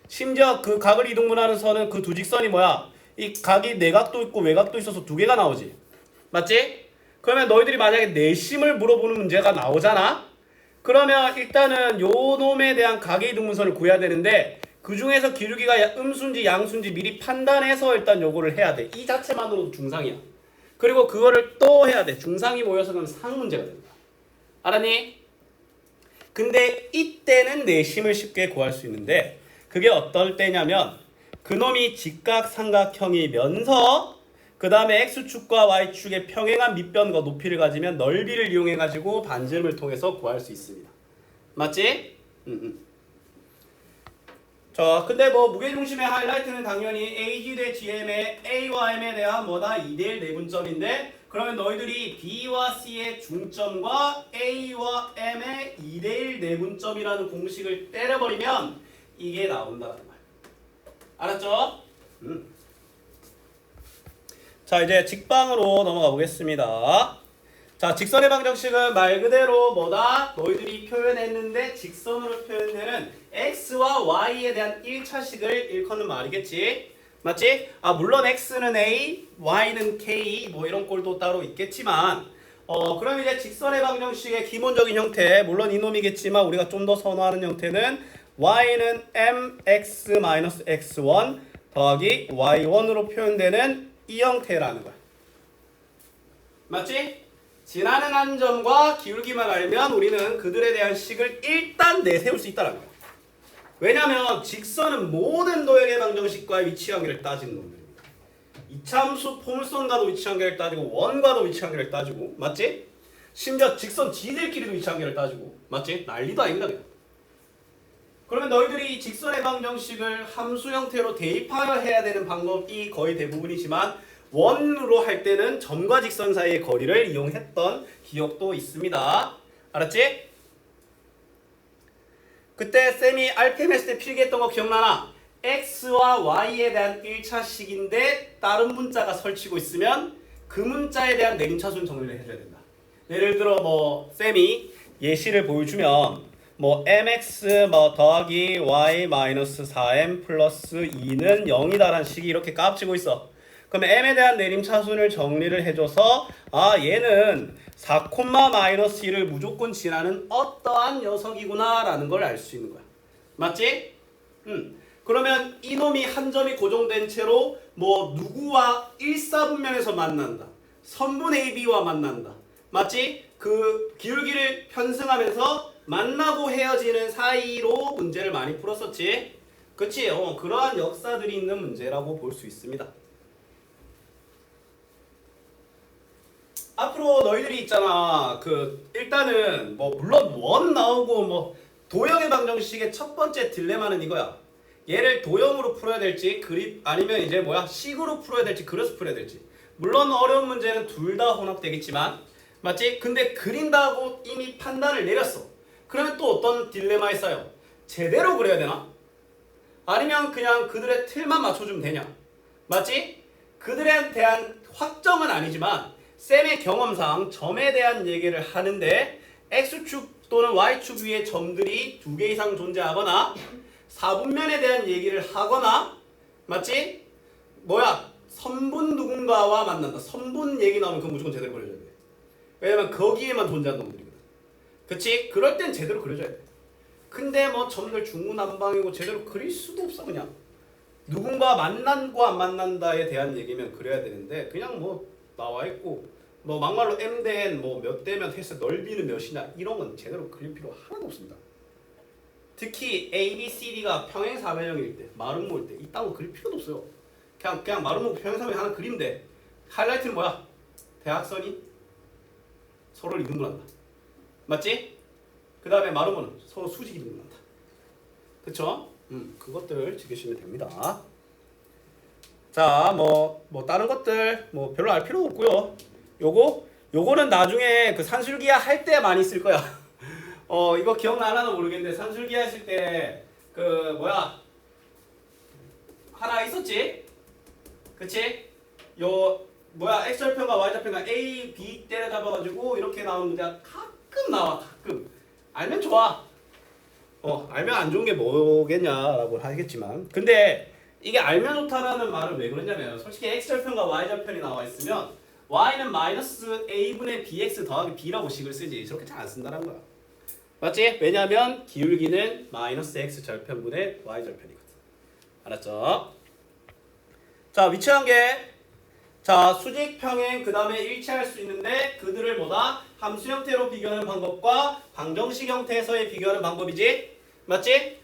C: 심지어 그 각을 이등분하는 선은 그 두 직선이 뭐야? 이 각이 내각도 있고 외각도 있어서 두 개가 나오지. 맞지? 그러면 너희들이 만약에 내심을 물어보는 문제가 나오잖아? 그러면 일단은 요 놈에 대한 각의 이등분선을 구해야 되는데 그 중에서 기울기가 음수인지 양수인지 미리 판단해서 일단 요거를 해야 돼. 이 자체만으로도 중상이야. 그리고 그거를 또 해야 돼. 중상이 모여서 그럼 상문제가 된다. 알았니? 근데 이때는 내심을 쉽게 구할 수 있는데 그게 어떨 때냐면 그놈이 직각삼각형이면서 그 다음에 x축과 y축의 평행한 밑변과 높이를 가지면 넓이를 이용해가지고 반지름을 통해서 구할 수 있습니다. 맞지? 자, 근데 뭐 무게중심의 하이라이트는 당연히 AG 대 GM의 A와 M에 대한 뭐다? 2대1 내분점인데 그러면 너희들이 B와 C의 중점과 A와 M의 2대1 내분점이라는 공식을 때려버리면 이게 나온다는 거야. 알았죠? 자, 이제 직방으로 넘어가 보겠습니다. 자, 직선의 방정식은 말 그대로 뭐다? 너희들이 표현했는데 직선으로 표현되는 x와 y에 대한 1차식을 일컫는 말이겠지. 맞지? 아, 물론 x는 a, y는 k 뭐 이런 꼴도 따로 있겠지만 그럼 이제 직선의 방정식의 기본적인 형태, 물론 이놈이겠지만 우리가 좀 더 선호하는 형태는 y는 mx-x1 더하기 y1으로 표현되는 이 형태라는 거야. 맞지? 지나는 한 점과 기울기만 알면 우리는 그들에 대한 식을 일단 내세울 수 있다는 거야. 왜냐면 직선은 모든 도형의 방정식과의 위치관계를 따지는 놈들입니다. 이차함수 포물선과도 위치관계를 따지고 원과도 위치관계를 따지고 맞지? 심지어 직선 지들끼리도 위치관계를 따지고 맞지? 난리도 아닙니다 그냥. 그러면 너희들이 이 직선의 방정식을 함수 형태로 대입하여 해야 되는 방법이 거의 대부분이지만 원으로 할 때는 점과 직선 사이의 거리를 이용했던 기억도 있습니다. 알았지? 그때 쌤이 RPM 했을 때 필기했던 거 기억나나? X와 Y에 대한 1차식인데 다른 문자가 설치고 있으면 그 문자에 대한 내림차순 정리를 해줘야 된다. 예를 들어 뭐 쌤이 예시를 보여주면 뭐 mx 뭐 더하기 y 마이너스 4m 플러스 2는 0이다라는 식이 이렇게 깝치고 있어. 그러면 m에 대한 내림차순을 정리를 해줘서 아 얘는 4, 마이너스 1을 무조건 지나는 어떠한 녀석이구나 라는 걸 알 수 있는 거야. 맞지? 그러면 이놈이 한 점이 고정된 채로 뭐 누구와 1사분면에서 만난다. 선분 AB와 만난다. 맞지? 그 기울기를 편승하면서 만나고 헤어지는 사이로 문제를 많이 풀었었지. 그치? 그러한 역사들이 있는 문제라고 볼 수 있습니다. 앞으로 너희들이 있잖아. 일단은 뭐 물론 원 나오고 뭐 도형의 방정식의 첫 번째 딜레마는 이거야. 얘를 도형으로 풀어야 될지 아니면 이제 뭐야 식으로 풀어야 될지 그려서 풀어야 될지. 물론 어려운 문제는 둘 다 혼합되겠지만 맞지? 근데 그린다고 이미 판단을 내렸어. 그러면 또 어떤 딜레마에 쌓여? 제대로 그려야 되나? 아니면 그냥 그들의 틀만 맞춰주면 되냐? 맞지? 그들에 대한 확정은 아니지만 쌤의 경험상 점에 대한 얘기를 하는데 X축 또는 Y축 위에 점들이 2개 이상 존재하거나 4분면에 대한 얘기를 하거나 맞지? 뭐야? 선분 누군가와 만난다. 선분 얘기 나오면 그건 무조건 제대로 그려줘야 돼. 왜냐면 거기에만 존재하는 놈들이거든. 그치? 그럴 땐 제대로 그려줘야 돼. 근데 뭐 점들 중구난방이고 제대로 그릴 수도 없어 그냥. 누군가 만난고 안 만난다에 대한 얘기면 그려야 되는데 그냥 뭐 나와 있고 뭐 막말로 m 대 n 뭐 몇 대면 해서 넓이는 몇이냐 이런 건 제대로 그릴 필요 하나도 없습니다. 특히 A, B, C, D가 평행사변형일 때, 마름모일 때 이딴 거 그릴 필요도 없어요. 그냥 마름모 평행사변 하나 그리면 돼. 하이라이트는 뭐야? 대각선이 서로를 이등분한다. 맞지? 그 다음에 마름모는 서로 수직 이등분한다. 그쵸? 그것들 지키시면 됩니다. 자, 뭐 다른 것들 뭐 별로 알 필요 없고요. 요거는 나중에 그 산술기하 할 때 많이 쓸 거야. 이거 기억나나도 모르겠는데 산술기하 했을 때 그 뭐야 하나 있었지? 그치? 요 뭐야 x절편과 y절편과 a, b 때려잡아가지고 이렇게 나오는 문제가 가끔 나와. 가끔 알면 좋아. 알면 안 좋은 게 뭐겠냐라고 하겠지만, 근데 이게 알면 좋다라는 말을 왜 그러냐면, 솔직히 x절편과 y절편이 나와 있으면 y는 마이너스 a분의 bx 더하기 b라고 식을 쓰지 저렇게 잘 안 쓴다는 거야. 맞지? 왜냐면 기울기는 마이너스 x절편분의 y절편이거든. 알았죠? 자, 위치관계. 자, 수직 평행 그 다음에 일치할 수 있는데 그들을 뭐다? 함수 형태로 비교하는 방법과 방정식 형태에서의 비교하는 방법이지? 맞지?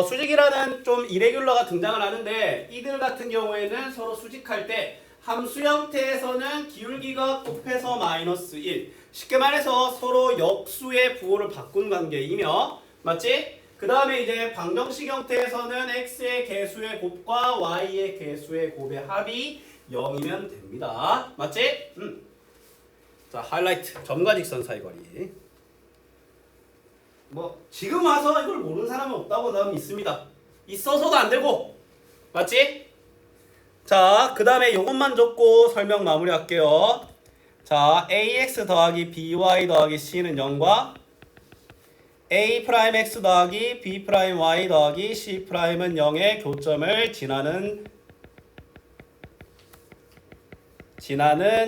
C: 수직이라는 좀 이레귤러가 등장을 하는데 이들 같은 경우에는 서로 수직할 때 함수 형태에서는 기울기가 곱해서 마이너스 1. 쉽게 말해서 서로 역수의 부호를 바꾼 관계이며, 맞지? 그 다음에 이제 방정식 형태에서는 x의 개수의 곱과 y의 개수의 곱의 합이 0이면 됩니다. 맞지? 자, 하이라이트. 점과 직선 사이 거리. 뭐 지금 와서 이걸 모르는 사람은 없다고 나는 있습니다. 있어서도 안 되고. 맞지? 자, 그 다음에 요것만 적고 설명 마무리할게요. 자, ax 더하기 by 더하기 c는 0과 a'x 더하기 b'y 더하기 c'은 0의 교점을 지나는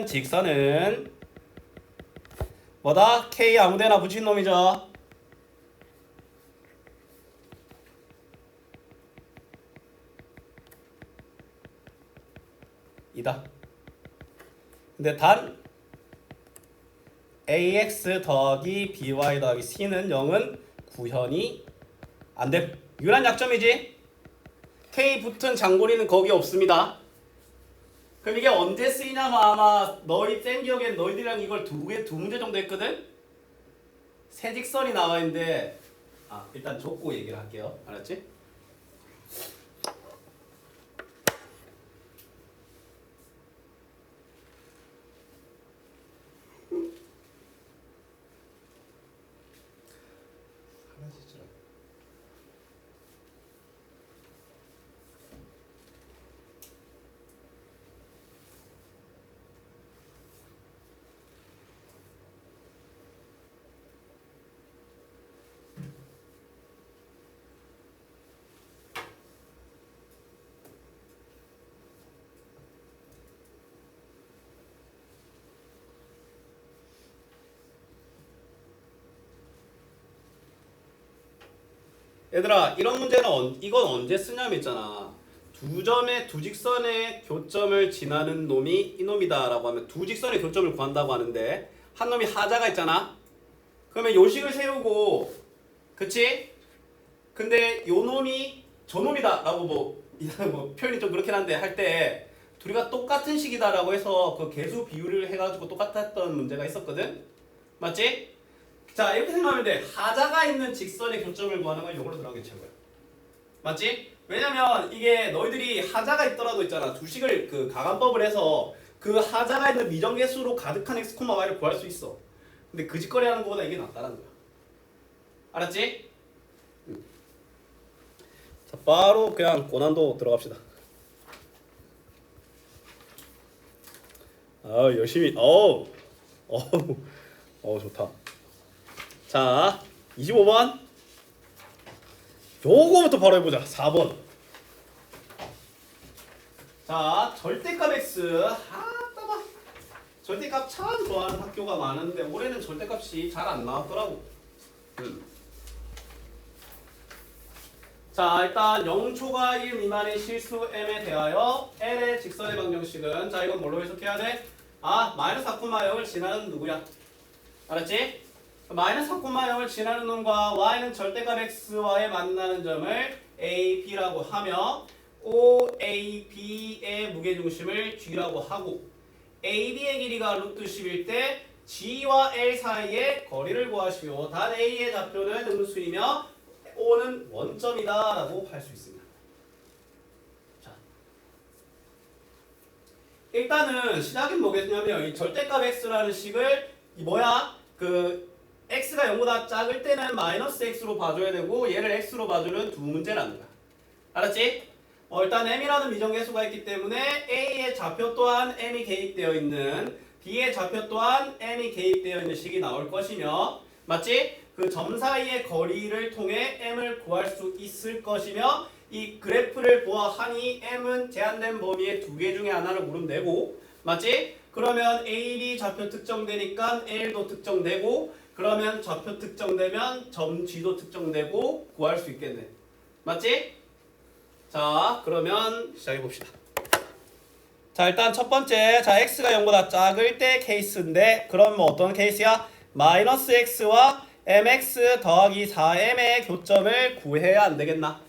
C: 직선은 뭐다? k 아무데나 붙인 놈이죠. 이다. 근데 단 ax 더하기 by 더하기 c는 0은 구현이 안 돼. 유일한 약점이지. k 붙은 장고리는 거기 없습니다. 그럼 이게 언제 쓰이냐면 아마 너희 쌤 기억엔 너희들이랑 이걸 두 문제 정도 했거든? 세 직선이 나와 있는데 일단 줬고 얘기를 할게요. 알았지? 얘들아, 이런 문제는 이건 언제 쓰냐면 있잖아. 두 점의 두 직선의 교점을 지나는 놈이 이놈이다 라고 하면 두 직선의 교점을 구한다고 하는데 한 놈이 하자가 있잖아. 그러면 요식을 세우고, 그치? 근데 요 놈이 저 놈이다 라고 뭐 표현이 좀 그렇긴 한데 할 때 둘이가 똑같은 식이다 라고 해서 그 개수 비율을 해가지고 똑같았던 문제가 있었거든? 맞지? 자, 이렇게 생각하면 돼. 하자가 있는 직선의 교점을 구하는 건 이걸로 들어가는 게 최고야. 맞지? 왜냐면 이게 너희들이 하자가 있더라도 있잖아. 두 식을 그 가감법을 해서 그 하자가 있는 미정계수로 가득한 x, y를 구할 수 있어. 근데 그 짓거리 하는 것보다 이게 낫다는 거야. 알았지? 자, 바로 그냥 고난도 들어갑시다. 열심히. 좋다. 자, 25번. 요거부터 바로 해보자. 4번. 자, 절대값 x. 따봐. 절대값 참 좋아하는 학교가 많은데 올해는 절대값이 잘 안 나왔더라고. 자, 일단 0초가 1 미만의 실수 m에 대하여 l의 직선의 방정식은, 자, 이건 뭘로 해석해야 돼? 마이너스 4,0을 지나는 누구야? 알았지? 마이너스 4,0을 지나는 놈과 y는 절대값 x와의 만나는 점을 a, b라고 하며 o, a, b의 무게중심을 g라고 하고 a, b의 길이가 루트 10일 때 G와 L 사이의 거리를 구하시오. 단 A의 좌표는 음수이며 O는 원점이다 라고 할 수 있습니다. 자, 일단은 시작은 뭐겠냐면 이 절대값 x라는 식을 x가 0보다 작을 때는 마이너스 x로 봐줘야 되고 얘를 x로 봐주는 두 문제라는 거야. 알았지? 일단 m이라는 미정계수가 있기 때문에 a의 좌표 또한 m이 개입되어 있는 b의 좌표 또한 m이 개입되어 있는 식이 나올 것이며 맞지? 그 점 사이의 거리를 통해 m을 구할 수 있을 것이며 이 그래프를 보아하니 m은 제한된 범위의 두 개 중에 하나를 고르면 되고 맞지? 그러면 a, b 좌표 특정되니까 l도 특정되고 그러면 좌표 특정되면 점 G도 특정되고 구할 수 있겠네. 맞지? 자, 그러면 시작해 봅시다. 자, 일단 첫 번째, 자 x가 0보다 작을 때 케이스인데 그럼 뭐 어떤 케이스야? 마이너스 x와 mx 더하기 4m의 교점을 구해야 안 되겠나?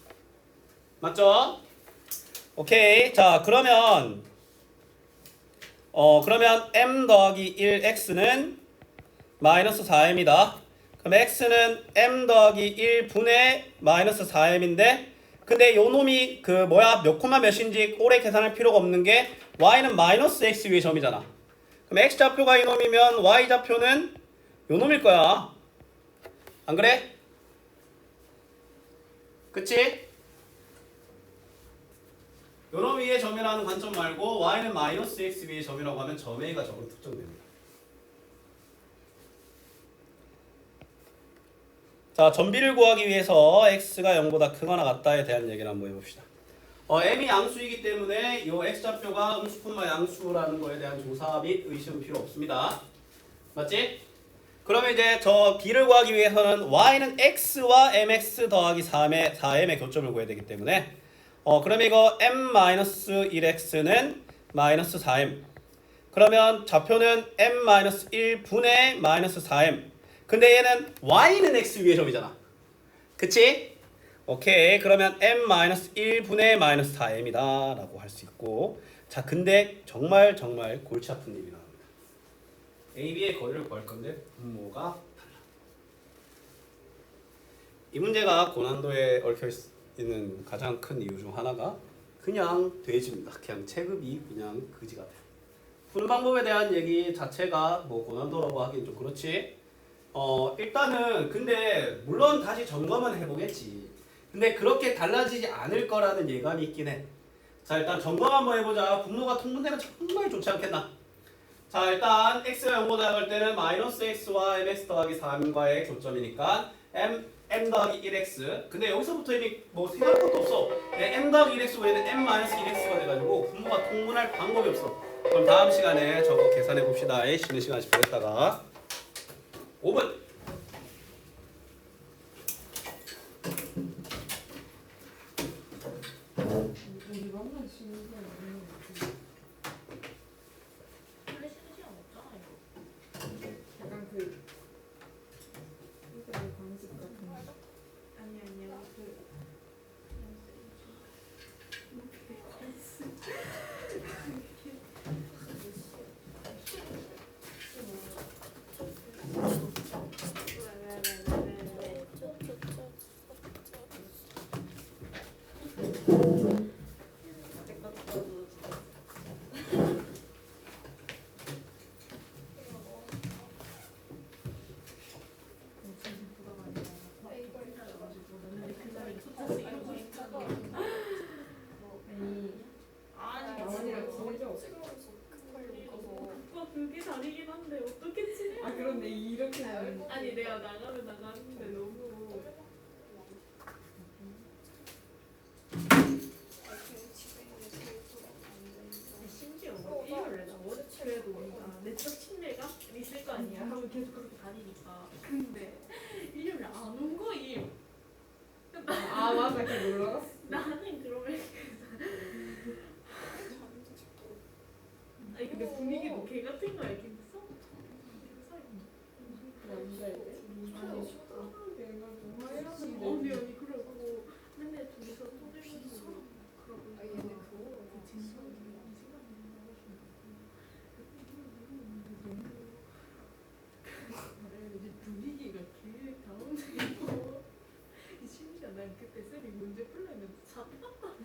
C: 맞죠? 오케이. 자, 그러면 m 더하기 1x는 마이너스 4m이다. 그럼 x는 m 더하기 1분의 마이너스 4m인데 근데 요 놈이 몇 콤마 몇인지 오래 계산할 필요가 없는 게 y는 마이너스 x 위의 점이잖아. 그럼 x 좌표가 이 놈이면 y 좌표는 요 놈일 거야. 안 그래? 그치? 요 놈 위의 점이라는 관점 말고 y는 마이너스 x 위의 점이라고 하면 점 a가 적으로 특정됩니다. 자, 점비를 구하기 위해서 x가 0보다 크거나 같다에 대한 얘기를 한번 해봅시다. m이 양수이기 때문에 이 x좌표가 음수분마 양수라는 거에 대한 조사 및 의심은 필요 없습니다. 맞지? 그러면 이제 저 b를 구하기 위해서는 y는 x와 mx 더하기 4m의 교점을 구해야 되기 때문에 그러면 이거 m-1x는 마이너스 4m 그러면 좌표는 m-1분의 마이너스 4m 근데 얘는 y는 x 위의 점이잖아. 그치? 오케이. 그러면 m-1분의 마이너스 4m이다 라고 할 수 있고 자, 근데 정말 골치 아픈 일이 나옵니다. a, b의 거리를 구할 건데 분모가 달라. 이 문제가 고난도에 얽혀 있는 가장 큰 이유 중 하나가 그냥 돼지입니다. 그냥 체급이 그냥 그지 같아요. 푸는 방법에 대한 얘기 자체가 뭐 고난도라고 하긴 좀 그렇지. 일단은 근데 물론 다시 점검은 해보겠지. 근데 그렇게 달라지지 않을 거라는 예감이 있긴 해. 자, 일단 점검 한번 해보자. 분모가 통분되면 정말 좋지 않겠나? 자, 일단 x가 0보다 작을 때는 마이너스 x와 mx 더하기 3과의 교점이니까 m 더하기 1x. 근데 여기서부터 이미 뭐 생각할 것도 없어. m 더하기 1x 외에는 m 마이너스 1x가 돼가지고 분모가 통분할 방법이 없어. 그럼 다음 시간에 저거 계산해 봅시다. 쉬는 시간씩 보겠다가 5분.
B: 우리 맨날 쉬는 거 아니야? 원래 쉬는 시간 없잖아 이거. 약간 이거 방식 같은 거. 아니야
D: 그게 다르긴 한데 어떻게 친해?
B: 아 그런데 이렇게 하는
D: 아니 내가 나가면 나가는데 너무 심지어 뭐 일요일에 나 월요일에도 뭔가 내적 침례가 있을 거 아니야 하면 계속 그렇게 다니니까 근데 일요일에 안 온 거임
B: 아 맞아 그 놀러 갔어.
D: 나는 그러면 아니 근데 분위기도 개 같은 거야 이렇게
B: 남자애들.
D: 언니 그러고 맨날 둘이서 떠들면서 그러고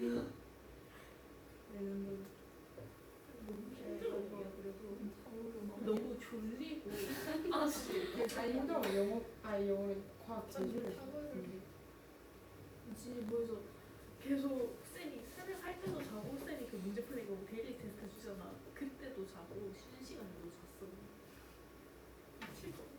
D: 내년도 너무 힘들어. 그래도 너무 졸리고.
B: 아니 힘들어 영어 과학 제일
D: 진짜 뭐해서 계속 쌤이 새벽 할 때도 자고 쌤이 그 문제 풀리고 데일리 테스트 주잖아. 그때도 자고 쉬는 시간에도 잤어. 미칠 것 같아.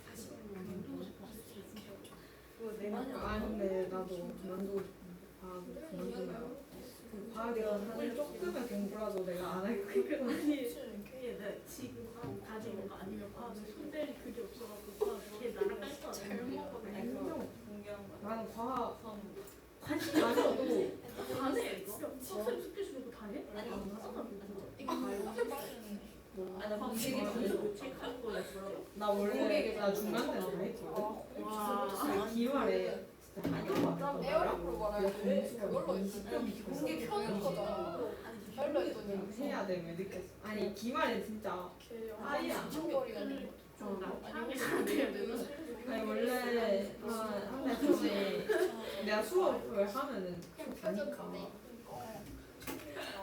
D: 다시 그만두고 싶었어 진짜. 그거 내가
B: 아 근데 나도 그만두고 싶은데 과학을 그만두면 그 과학에 하는 조금의 공부라도 내가 안 할 거야.
D: 그러니까 아니 그게 나 지금 과학 가지는 거 아니면 과학을 손댈 그게 없어갖고 과학 걔 나랑 깔거 아니야.
B: 인정. 나는 과학
D: 관심이
B: 안 해도
D: 다 해. 진짜 수업 숙제 주는 거 다 해? 아니 안 하잖아.
B: 나
D: 되게 체크한 거야.
B: 나 원래 나 중간 때다 했거든.
D: 와.
B: 기말에 진짜 한여만
E: 에어락으로 말하는데 그걸로
B: 공개
E: 공개 켜는 거잖아. 말로 했더니
B: 해야 돼 왜 느꼈어? 아니 기말에 진짜 아예 안
E: 미쳐버리는
B: 아니 원래 한달 전에 내가 수업을 하면은 가니까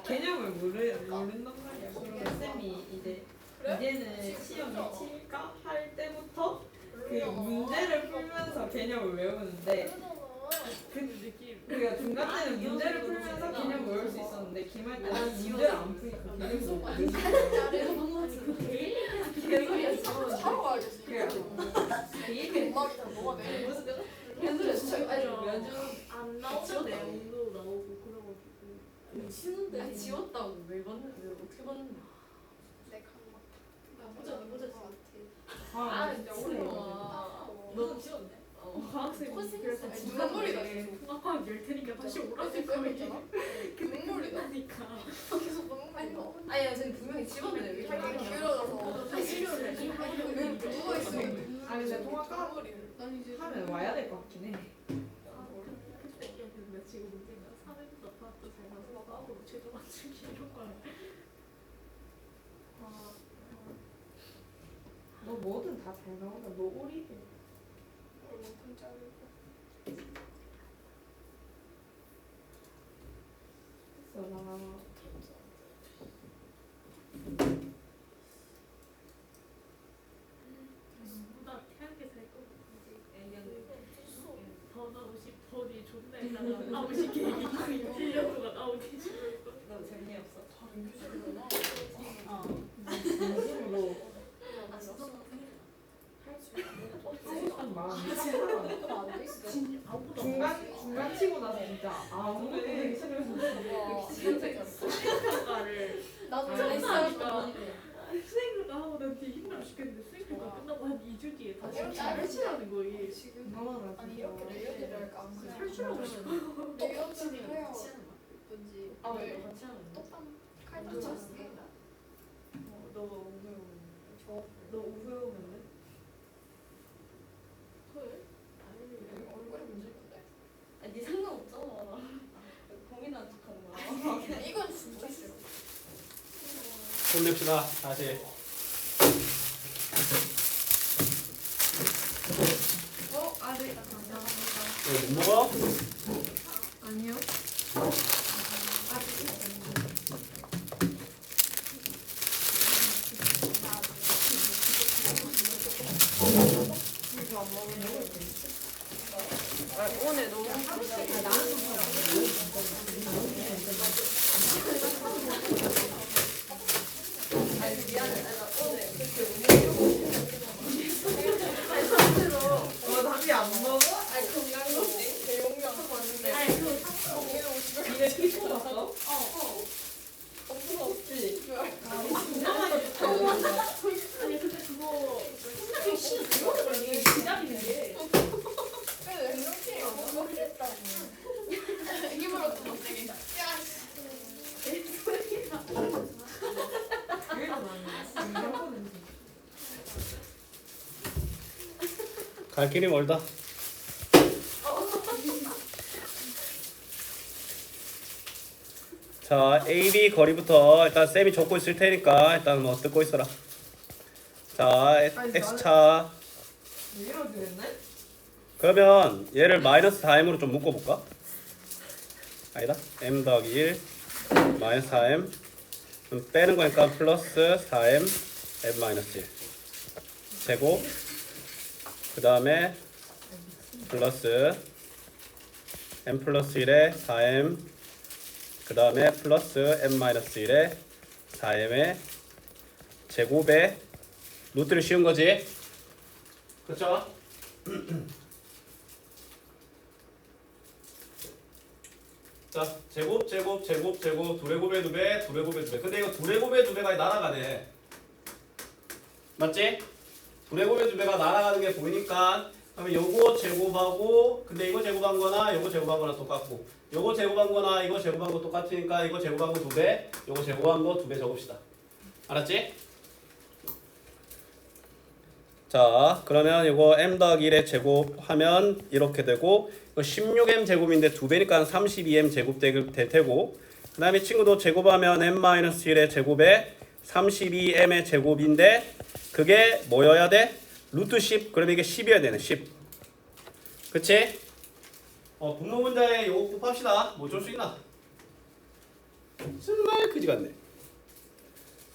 B: 개념을 모른단 말이야. 그리고 쌤이 이제 이제는 시험이 칠까 할 때부터 그 문제를 풀면서 개념을 외우는데 그러니까 중간 때는 문제를 풀면서 개념을 외울 수 있었는데 기말 때는 문제를 안 푸니까 개념을 못
D: 그 데일리
E: 개소리야. 사러 가야겠어.
B: 되게
E: 음악이 다 녹아내.
B: 개소리 진짜
D: 안 나오는 내용도 나오고 그래가지고
F: 치는데 지웠다고 왜 봤는데 어떻게 봤는데
E: 내가
B: 아
F: 진짜 어려워 너도 지웠네
D: 과학쌤이 그래서
E: 눈물이 나.
D: 과학 열 테니까 다시 오라고
E: 그랬잖아. 눈물이 나.
D: 그러니까
E: 계속 눈물이 나.
F: 아니야 쟤는 분명히 지웠는데 왜 이렇게
E: 되게
F: 하냐
E: 길어져서
D: 실효를
E: 왜 누워 있어?
B: 아니 근데 통화 까
E: 난 이제
B: 하면 와야 될 것 같긴 해.
D: 그때 기억나. 지금 문제가 3회부터 파악도 잘 가서 과학으로 최저 맞추기 이런 거
B: 너 뭐든 다 잘 나온다. 너 오리고. 그래서 나
D: 누구보다 태하게 살것 같은데 더 나오고 싶더니 존나 있다가 아버지 계획이 1년 동안 나오기 싫을 거.
F: 너 재미없어
B: 진심으로
F: 아 진짜
B: 하고 마음이 착하다.
D: 아무도
B: 중간 치고 나서 진짜 아무것도 되게 싫어서
D: 평가를
E: 나도
B: 아,
E: 잘했으니까.
D: 수행평가 하고 난 되게 힘들어 죽겠는데 수행평가 끝나고 한 2주 뒤에 다시 탈출하는 거예요.
E: 지금
B: 너무
E: 아니 이렇게 레이어드를 할까?
D: 탈출하고 싶어.
E: 레이어드를 해야
F: 같이 하는 거야
E: 뭔지.
F: 아 왜 같이 하는 거야
E: 똑같은 칼도 쳤어.
F: 너 우회 오면 너 우회 오면
E: 얼굴이 문제일 건데.
F: 아니 상관없잖아 고민하는 척하는 거야
E: 이건 진짜 싫어.
C: 손 냅시다 다시.
B: 네 감사합니다.
C: 왜 못 먹어?
B: 아니요.
F: 오늘 너무 아니 미안해 나 오늘
B: 너 담배 안 먹어?
E: 아니 건강검진 대용량.
C: 갈 길이 멀다. 자, AB 거리부터 일단 쌤이 적고 있을 테니까 일단 뭐 듣고 있어라. 자, X차.
B: 이러지겠네?
C: 그러면 얘를 마이너스 4m으로 좀 묶어볼까? 아니다. m 더하기 1 마이너스 4m 그럼 빼는 거니까 플러스 4m m 마이너스 1 제곱 그 다음에 플러스 m 플러스 1에 4m 그 다음에 플러스 m 마이너스 1에 4m의 제곱에 루트를 씌운 거지. 그렇죠? 자, 제곱 둘의 곱의 2배, 둘의 곱의 2배. 근데 이거 둘의 곱의 2배가 날아가네. 맞지? 둘의 곱의 2배가 날아가는 게 보이니까 그러면 요거 제곱하고 근데 이거 제곱한 거나 요거 제곱한 거나 똑같고 요거 제곱한 거나 이거 제곱한 거 똑같으니까 이거 제곱한 거 2배, 요거 제곱한 거 2배 적읍시다. 알았지? 자, 그러면 이거 m 더하기 1의 제곱하면 이렇게 되고 이거 16m 제곱인데 2배니까 32m 제곱 될 테고 그 다음에 친구도 제곱하면 m-1의 제곱에 32m의 제곱인데 그게 뭐여야 돼? 루트 10 그러면 이게 10이어야 되네 10 그치? 분모 문자에 요거 곱합시다. 뭐 줄 수 있나? 정말 그지 같네.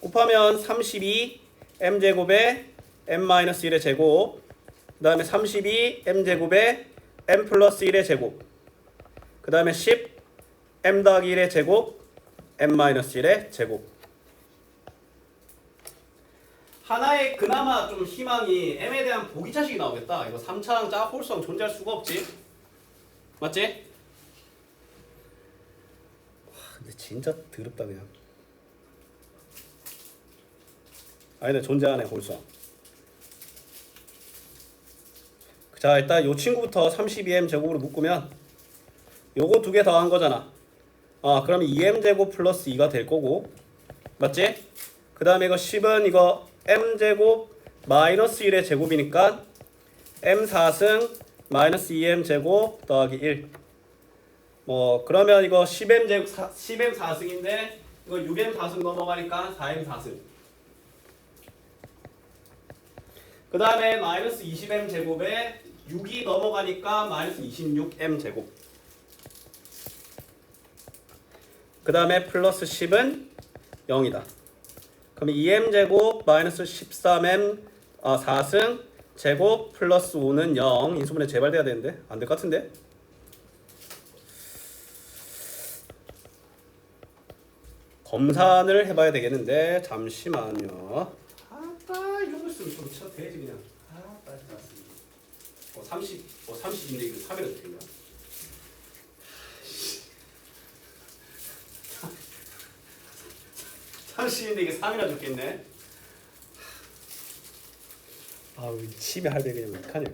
C: 곱하면 32 m제곱에 m-1의 제곱 그 다음에 32 m제곱에 m 플러스 1의 제곱 그 다음에 10 m 더하기 1의 제곱 m-1의 제곱. 하나의 그나마 좀 희망이 m에 대한 보기차식이 나오겠다. 이거 3차랑 짝홀수랑 존재할 수가 없지. 맞지? 와, 근데 진짜 더럽다 그냥. 아니 근데 존재하네 홀수랑. 자, 일단 요 친구부터 32m 제곱으로 묶으면 요거 두 개 더한 거잖아. 그러면 2m 제곱 플러스 2가 될 거고. 맞지? 그 다음에 이거 10은 이거 m 제곱 마이너스 1의 제곱이니까 m 4승 마이너스 2m 제곱 더하기 1. 뭐 그러면 이거 10m 제곱 10m 4승인데 이거 6m 4승 넘어가니까 4m 4승. 그 다음에 마이너스 20m 제곱에 6이 넘어가니까 마이너스 26m 제곱. 그 다음에 플러스 10은 0이다. 그럼 2m 제곱 마이너스 13m 4승 제곱 플러스 5는 0. 인수분해 재발돼야 되는데 안 될 것 같은데. 검산을 해봐야 되겠는데 잠시만요. 아따 이 정도 있으면 좀 쳐도 되지 그냥. 아따 잘났습니다. 30인데 이거 3이라도 되냐? 인데 이게 3이나 줬겠네. 아우 집에 할배 그냥 어떡하냐.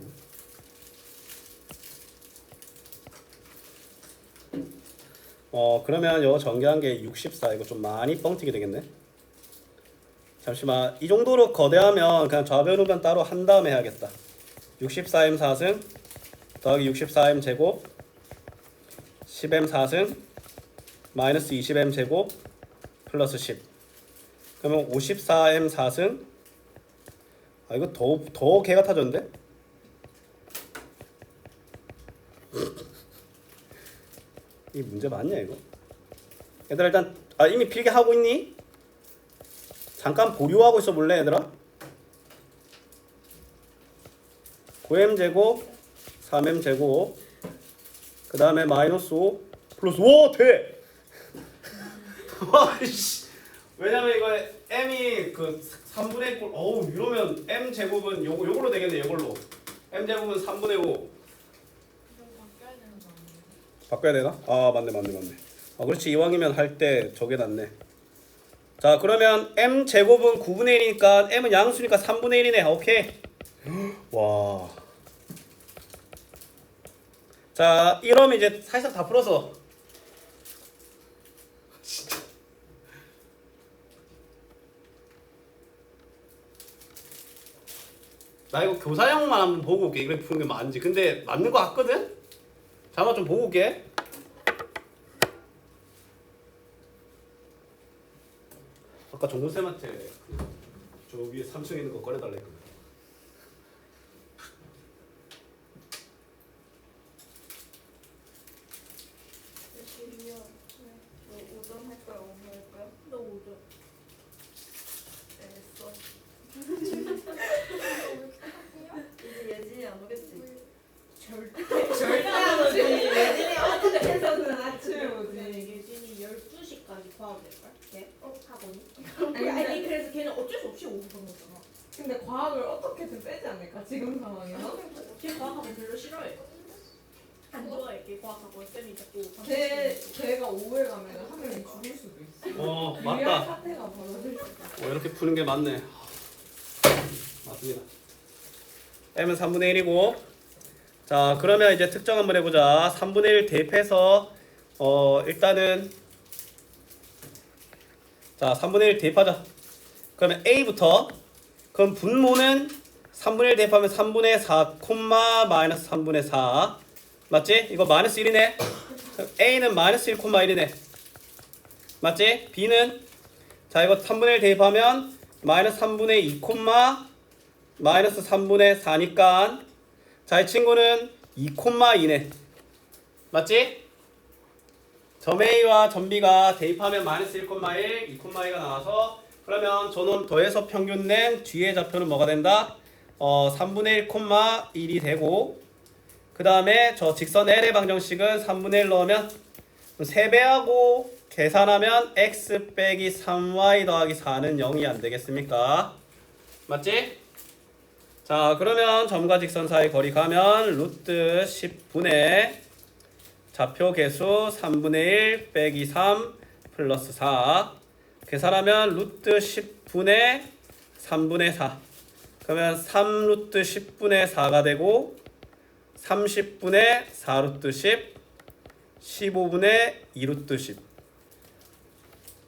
C: 그러면 요 전개한 게 64 이거 좀 많이 뻥튀기 되겠네. 잠시만 이 정도로 거대하면 그냥 좌변우변 따로 한 다음에 해야겠다. 64m 4승 더하기 64m 제곱 10m 4승 마이너스 20m 제곱 플러스 10 그러면 54m 4승 이거 더 개가 타졌는데? 이 문제 맞냐 이거? 얘들아 일단 이미 필기 하고 있니? 잠깐 보류하고 있어 볼래 얘들아? 9m 제곱 3m 제곱 그 다음에 마이너스 5 플러스 5 돼! 와이씨 왜냐면 이거 m이 그 3분의 1 어우 이러면 m 제곱은 요걸로 되겠네 요걸로 m 제곱은 3분의 5 바꿔야 되나? 맞네 그렇지 이왕이면 할 때 저게 낫네. 자 그러면 m 제곱은 9분의 1이니까 m은 양수니까 3분의 1이네. 오케이. 와. 자 이러면 이제 사실상 다 풀어서 진짜. 나 이거 교사형만 한번 보고 올게. 이렇게 푸는 게 맞는지. 근데 맞는 거 같거든? 잠깐 좀 보고 올게. 아까 종훈쌤한테 저 위에 3층에 있는 거 꺼내달라 했거든.
F: 실이요. 너 5점 할 거야? 5점 할 거야?
D: 너 오죠.
F: 알겠어. 이제 예진이 안 오겠지?
B: 절대 안 오지. 예진이 어떻게 해서는 아침에 오지.
D: 예진이 12시까지 과학일걸? 걔? 학원이?
B: 아니,
D: 아니 그래서 걔는 어쩔 수 없이 오후 그런 거잖아.
B: 근데 과학을 어떻게든 빼지 않을까 지금 상황에서?
D: 걔 과학학원 별로 싫어해. 안 좋아해. 걔 과학학원 쌤이 자꾸
B: 걔가 5일 가면 한 명이 죽을 수도 있어.
C: 어
B: 유혈
C: 맞다.
B: 사태가 벌어질 수 있어.
C: 이렇게 푸는 게 맞네. 맞습니다. m은 3분의 1이고 자 그러면 이제 특정 한번 해보자. 3분의 1 대입해서 일단은 자 3분의 1 대입하자. 그러면 a부터 그럼 분모는 3분의 1 대입하면 3분의 4 콤마 마이너스 3분의 4 맞지? 이거 마이너스 1이네. a는 마이너스 1 콤마 1이네. 맞지? b는 자 이거 3분의 1 대입하면 마이너스 3분의 2 콤마 마이너스 3분의 4니까 자 이 친구는 2 콤마 2네. 맞지? 점 A와 점 B가 대입하면 마이너스 1 콤마 1, 2 콤마 2가 나와서 그러면 저놈 더해서 평균 낸 뒤에 좌표는 뭐가 된다? 3분의 1 콤마 1이 되고 그 다음에 저 직선 L의 방정식은 3분의 1 넣으면 3배하고 계산하면 x 빼기 3y 더하기 4는 0이 안 되겠습니까? 맞지? 자 그러면 점과 직선 사이 거리 가면 루트 10분의 좌표 개수 3분의 1 빼기 3 플러스 4 계산하면 루트 10분의 3분의 4 그러면 3 루트 10분의 4가 되고 30분의 4 루트 10 15분의 2 루트 10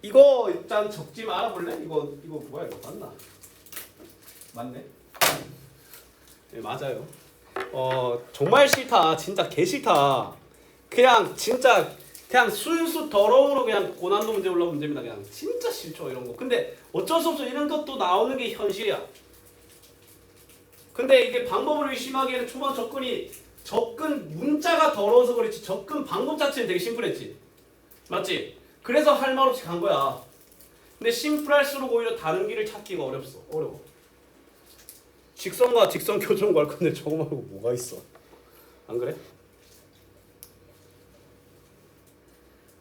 C: 이거 일단 적지 말아볼래? 이거 뭐야 이거 맞나? 맞네. 네 맞아요. 정말 싫다. 진짜 개 싫다. 그냥 진짜 그냥 순수 더러움으로 그냥 고난도 문제 올라온 문제입니다. 그냥 진짜 싫죠 이런 거. 근데 어쩔 수 없어 이런 것도 나오는 게 현실이야. 근데 이게 방법을 의심하기에는 초반 접근 문자가 더러워서 그렇지 접근 방법 자체는 되게 심플했지. 맞지? 그래서 할 말 없이 간 거야. 근데 심플할수록 오히려 다른 길을 찾기가 어려워. 직선과 직선 교정 갈 건데 저거 말고 뭐가 있어? 안 그래?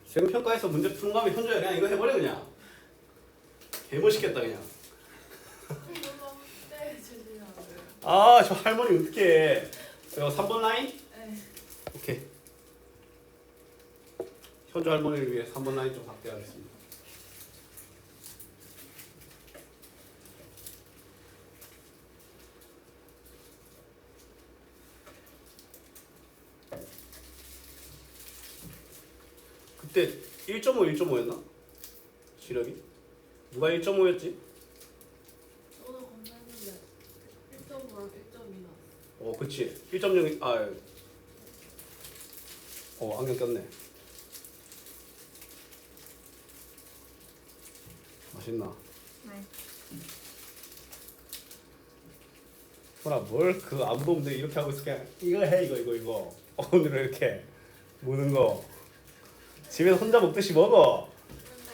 C: 수행 평가에서 문제 푸는 거 하면 현주야 그냥 이거 해버려 그냥. 개멋있겠다 그냥. 아 저 할머니 어떡해. 이거 3번 라인?
F: 네.
C: 오케이. 현주 할머니를 위해 3번 라인 좀 확대하겠습니다. 그때 1.5, 1.5였나? 시력이? 누가 1.5였지?
D: 저도 건강했는데 1.5랑 1.2 나왔어.
C: 그치. 1.0, 안경 꼈네. 맛있나?
F: 네.
C: 뭐라 뭘 그 안 보면 돼 이렇게 하고 있어 그냥 이거 해 이거 오늘은 이렇게 모든 거 집에서 혼자 먹듯이 먹어.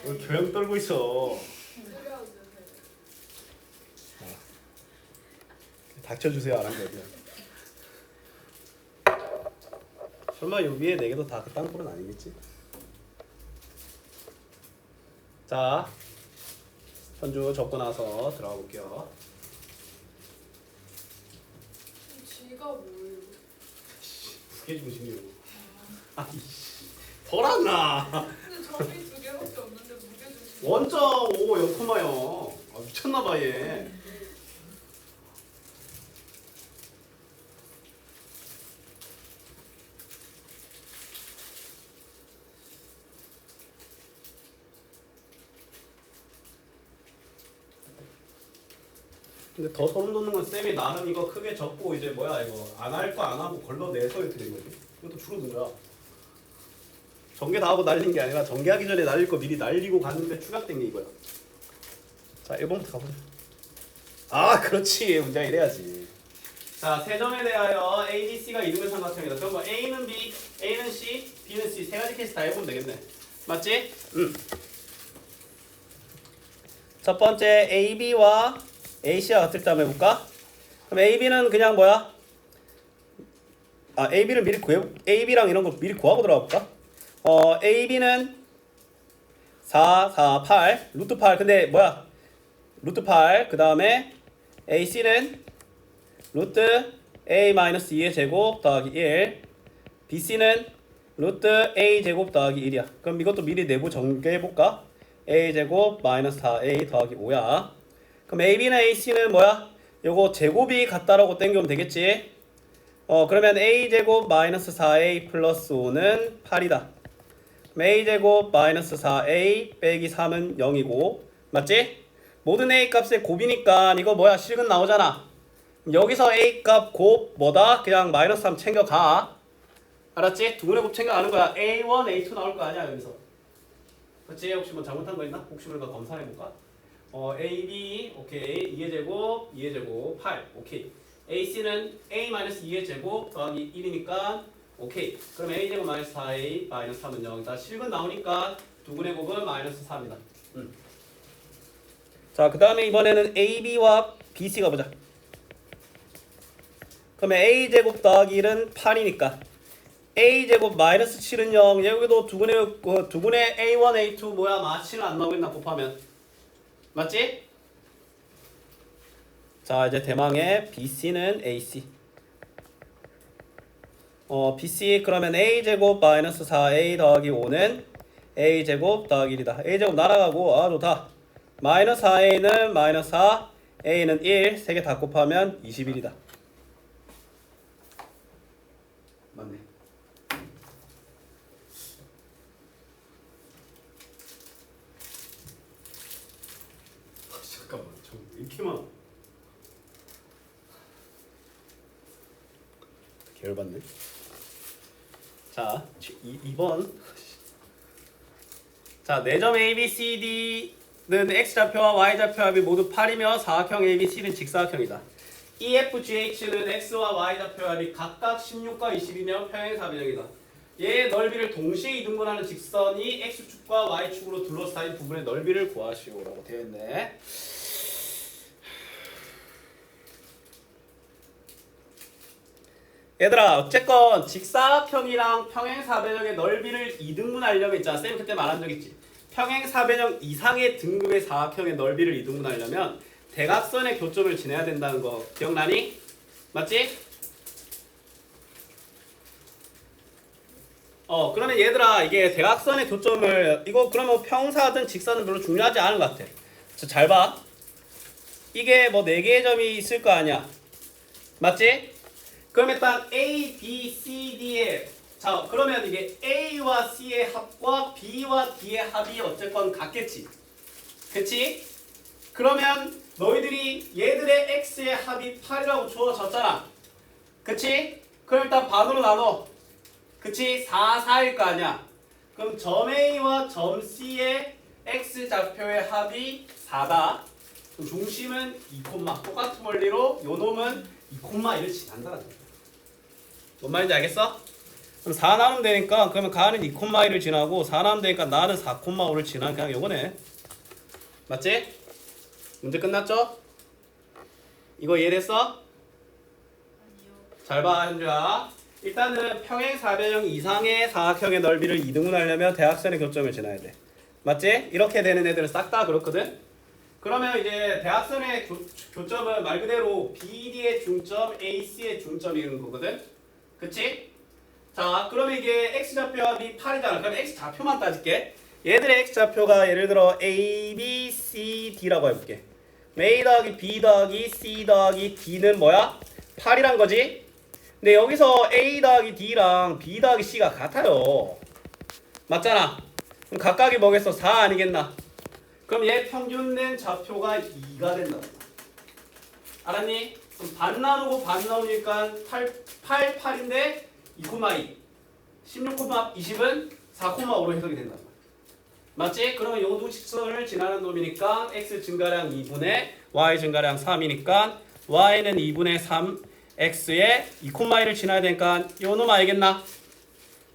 C: 왜 교양 떨고 있어. 닥쳐주세요 안 한 거야. 설마 요 위에 4개도 다 그 땅굴은 아니겠지? 자 현주 적고 나서 들어가 볼게요.
E: 쥐가 뭐예요?
C: 무게중심이요. 아이씨 덜 왔나?
E: 근데 점이 2개밖에 없는데 무게중심.
C: 원점 5 0,0. 아, 미쳤나봐 얘. 근데 더 소름 돋는 건 쌤이 나는 이거 크게 적고 이제 뭐야 이거 안 할 거 안 하고 걸러내서 이렇게 된 거지. 이것도 줄어든 거야. 전개 다 하고 날린 게 아니라 전개하기 전에 날릴 거 미리 날리고 갔는데 추락된 게 이거야. 자 1번부터 가보자. 아 그렇지 문제가 이래야지. 자 세 점에 대하여 A, B, C가 이등변 삼각형이다. 그럼 뭐 A는 B, A는 C, B는 C 세 가지 케이스 다 해보면 되겠네. 맞지? 첫 번째 AB와 AC가 같을 때 한번 해볼까? 그럼 AB는 그냥 뭐야? AB를 미리 구해 AB랑 이런 거 미리 구하고 들어가 볼까? AB는 4, 4, 8 루트 8 근데 뭐야? 루트 8 그 다음에 AC는 루트 A-2의 제곱 더하기 1 BC는 루트 A 제곱 더하기 1이야. 그럼 이것도 미리 내부 전개해볼까? A 제곱 마이너스 4A 더하기 5야. 그럼 AB나 AC는 뭐야? 요거 제곱이 같다라고 땡겨오면 되겠지? 그러면 A 제곱 마이너스 4A 플러스 5는 8이다. 그럼 A 제곱 마이너스 4A 빼기 3은 0이고 맞지? 모든 A 값의 곱이니까 이거 뭐야? 실근 나오잖아. 여기서 A 값 곱 뭐다? 그냥 마이너스 3 챙겨가. 알았지? 두 분의 곱 챙겨가는 거야. A1, A2 나올 거 아니야 여기서. 그치? 혹시 뭐 잘못한 거 있나? 혹시 모르니까 검사해볼까? A, B, 오케이. 2의 제곱, 2의 제곱, 8, 오케이. AC는 A-2의 제곱 더하기 1이니까 오케이. 그럼 A 제곱 마이너스 4A 마이너스 3은 0이다. 실근 나오니까 두 분의 곱은 마이너스 4입니다. 자, 그 다음에 이번에는 AB와 BC가 보자. 그러면 A 제곱 더하기 1은 8이니까 A 제곱 마이너스 7은 0. 여기도 두 분의 A1, A2 뭐야? 마치는 안 나오겠나 곱하면 맞지? 자 이제 대망의 BC는 AC. BC 그러면 A 제곱 마이너스 4A 더하기 5는 A 제곱 더하기 1이다. A 제곱 날아가고 좋다. 마이너스 4A는 마이너스 4, A는 1, 세 개 다 곱하면 21이다. 맞네. 잠깐만, 저 이렇게 많아. 열받네. 자, 2번. 자, 4점 A, B, C, D는 X좌표와 Y좌표 합이 모두 8이며 사각형 A, B, C는 직사각형이다. E, F, G, H는 X와 Y좌표 합이 각각 16과 20이며 평행사변형이다. 얘의 넓이를 동시에 이등분하는 직선이 X축과 Y축으로 둘러싸인 부분의 넓이를 구하시오라고 되어 있네. 얘들아 어쨌건 직사각형이랑 평행사변형의 넓이를 이등분하려면 있잖아. 쌤 그때 말한 적 있지. 평행사변형 이상의 등급의 사각형의 넓이를 이등분하려면 대각선의 교점을 지내야 된다는 거 기억나니? 맞지? 그러면 얘들아 이게 대각선의 교점을 이거 그러면 평사든 직사든 별로 중요하지 않은 것 같아. 잘 봐. 이게 뭐 4개의 점이 있을 거 아니야. 맞지? 그럼 일단 A, B, C, D의 자 그러면 이게 A와 C의 합과 B와 D의 합이 어쨌건 같겠지. 그치? 그러면 너희들이 얘들의 X의 합이 8이라고 주어졌잖아. 그치? 그럼 일단 반으로 나눠. 그치? 4, 4일 거 아니야. 그럼 점 A와 점 C의 X좌표의 합이 4다. 그럼 중심은 2, 똑같은 원리로 요 놈은 2,1을 지난다라는 거야. 뭔 말인지 알겠어? 그럼 4 나오면 되니까 그러면 가는 2,1을 지나고 4 나오면 되니까 나는 4,5를 지나는 그냥 요거네. 맞지? 문제 끝났죠? 이거 이해됐어?
D: 아니요.
C: 잘 봐 현주야. 일단은 평행사변형 이상의 사각형의 넓이를 이등분하려면 대각선의 교점을 지나야 돼. 맞지? 이렇게 되는 애들은 싹 다 그렇거든? 그러면 이제 대각선의 교점은 말 그대로 BD의 중점, AC의 중점인 거거든? 그치? 자, 그러면 이게 X좌표 합이 8이잖아. 그럼 X좌표만 따질게. 얘들의 X좌표가 예를 들어 A, B, C, D라고 해볼게. A 더하기 B 더하기 C 더하기 D는 뭐야? 8이란 거지? 근데 여기서 A 더하기 D랑 B 더하기 C가 같아요. 맞잖아. 그럼 각각이 뭐겠어? 4 아니겠나? 그럼 얘 평균된 좌표가 2가 된다. 알았니? 그럼 반 나누고 반 나누니까 8, 8인데 2,2 16, 20은 4,5로 해석이 된단 말이야. 맞지? 그러면 요 두 직선을 지나는 놈이니까 x 증가량 2분의 y 증가량 3이니까 y는 2분의 3 x에 2,1을 지나야 되니까 요 놈 알겠나?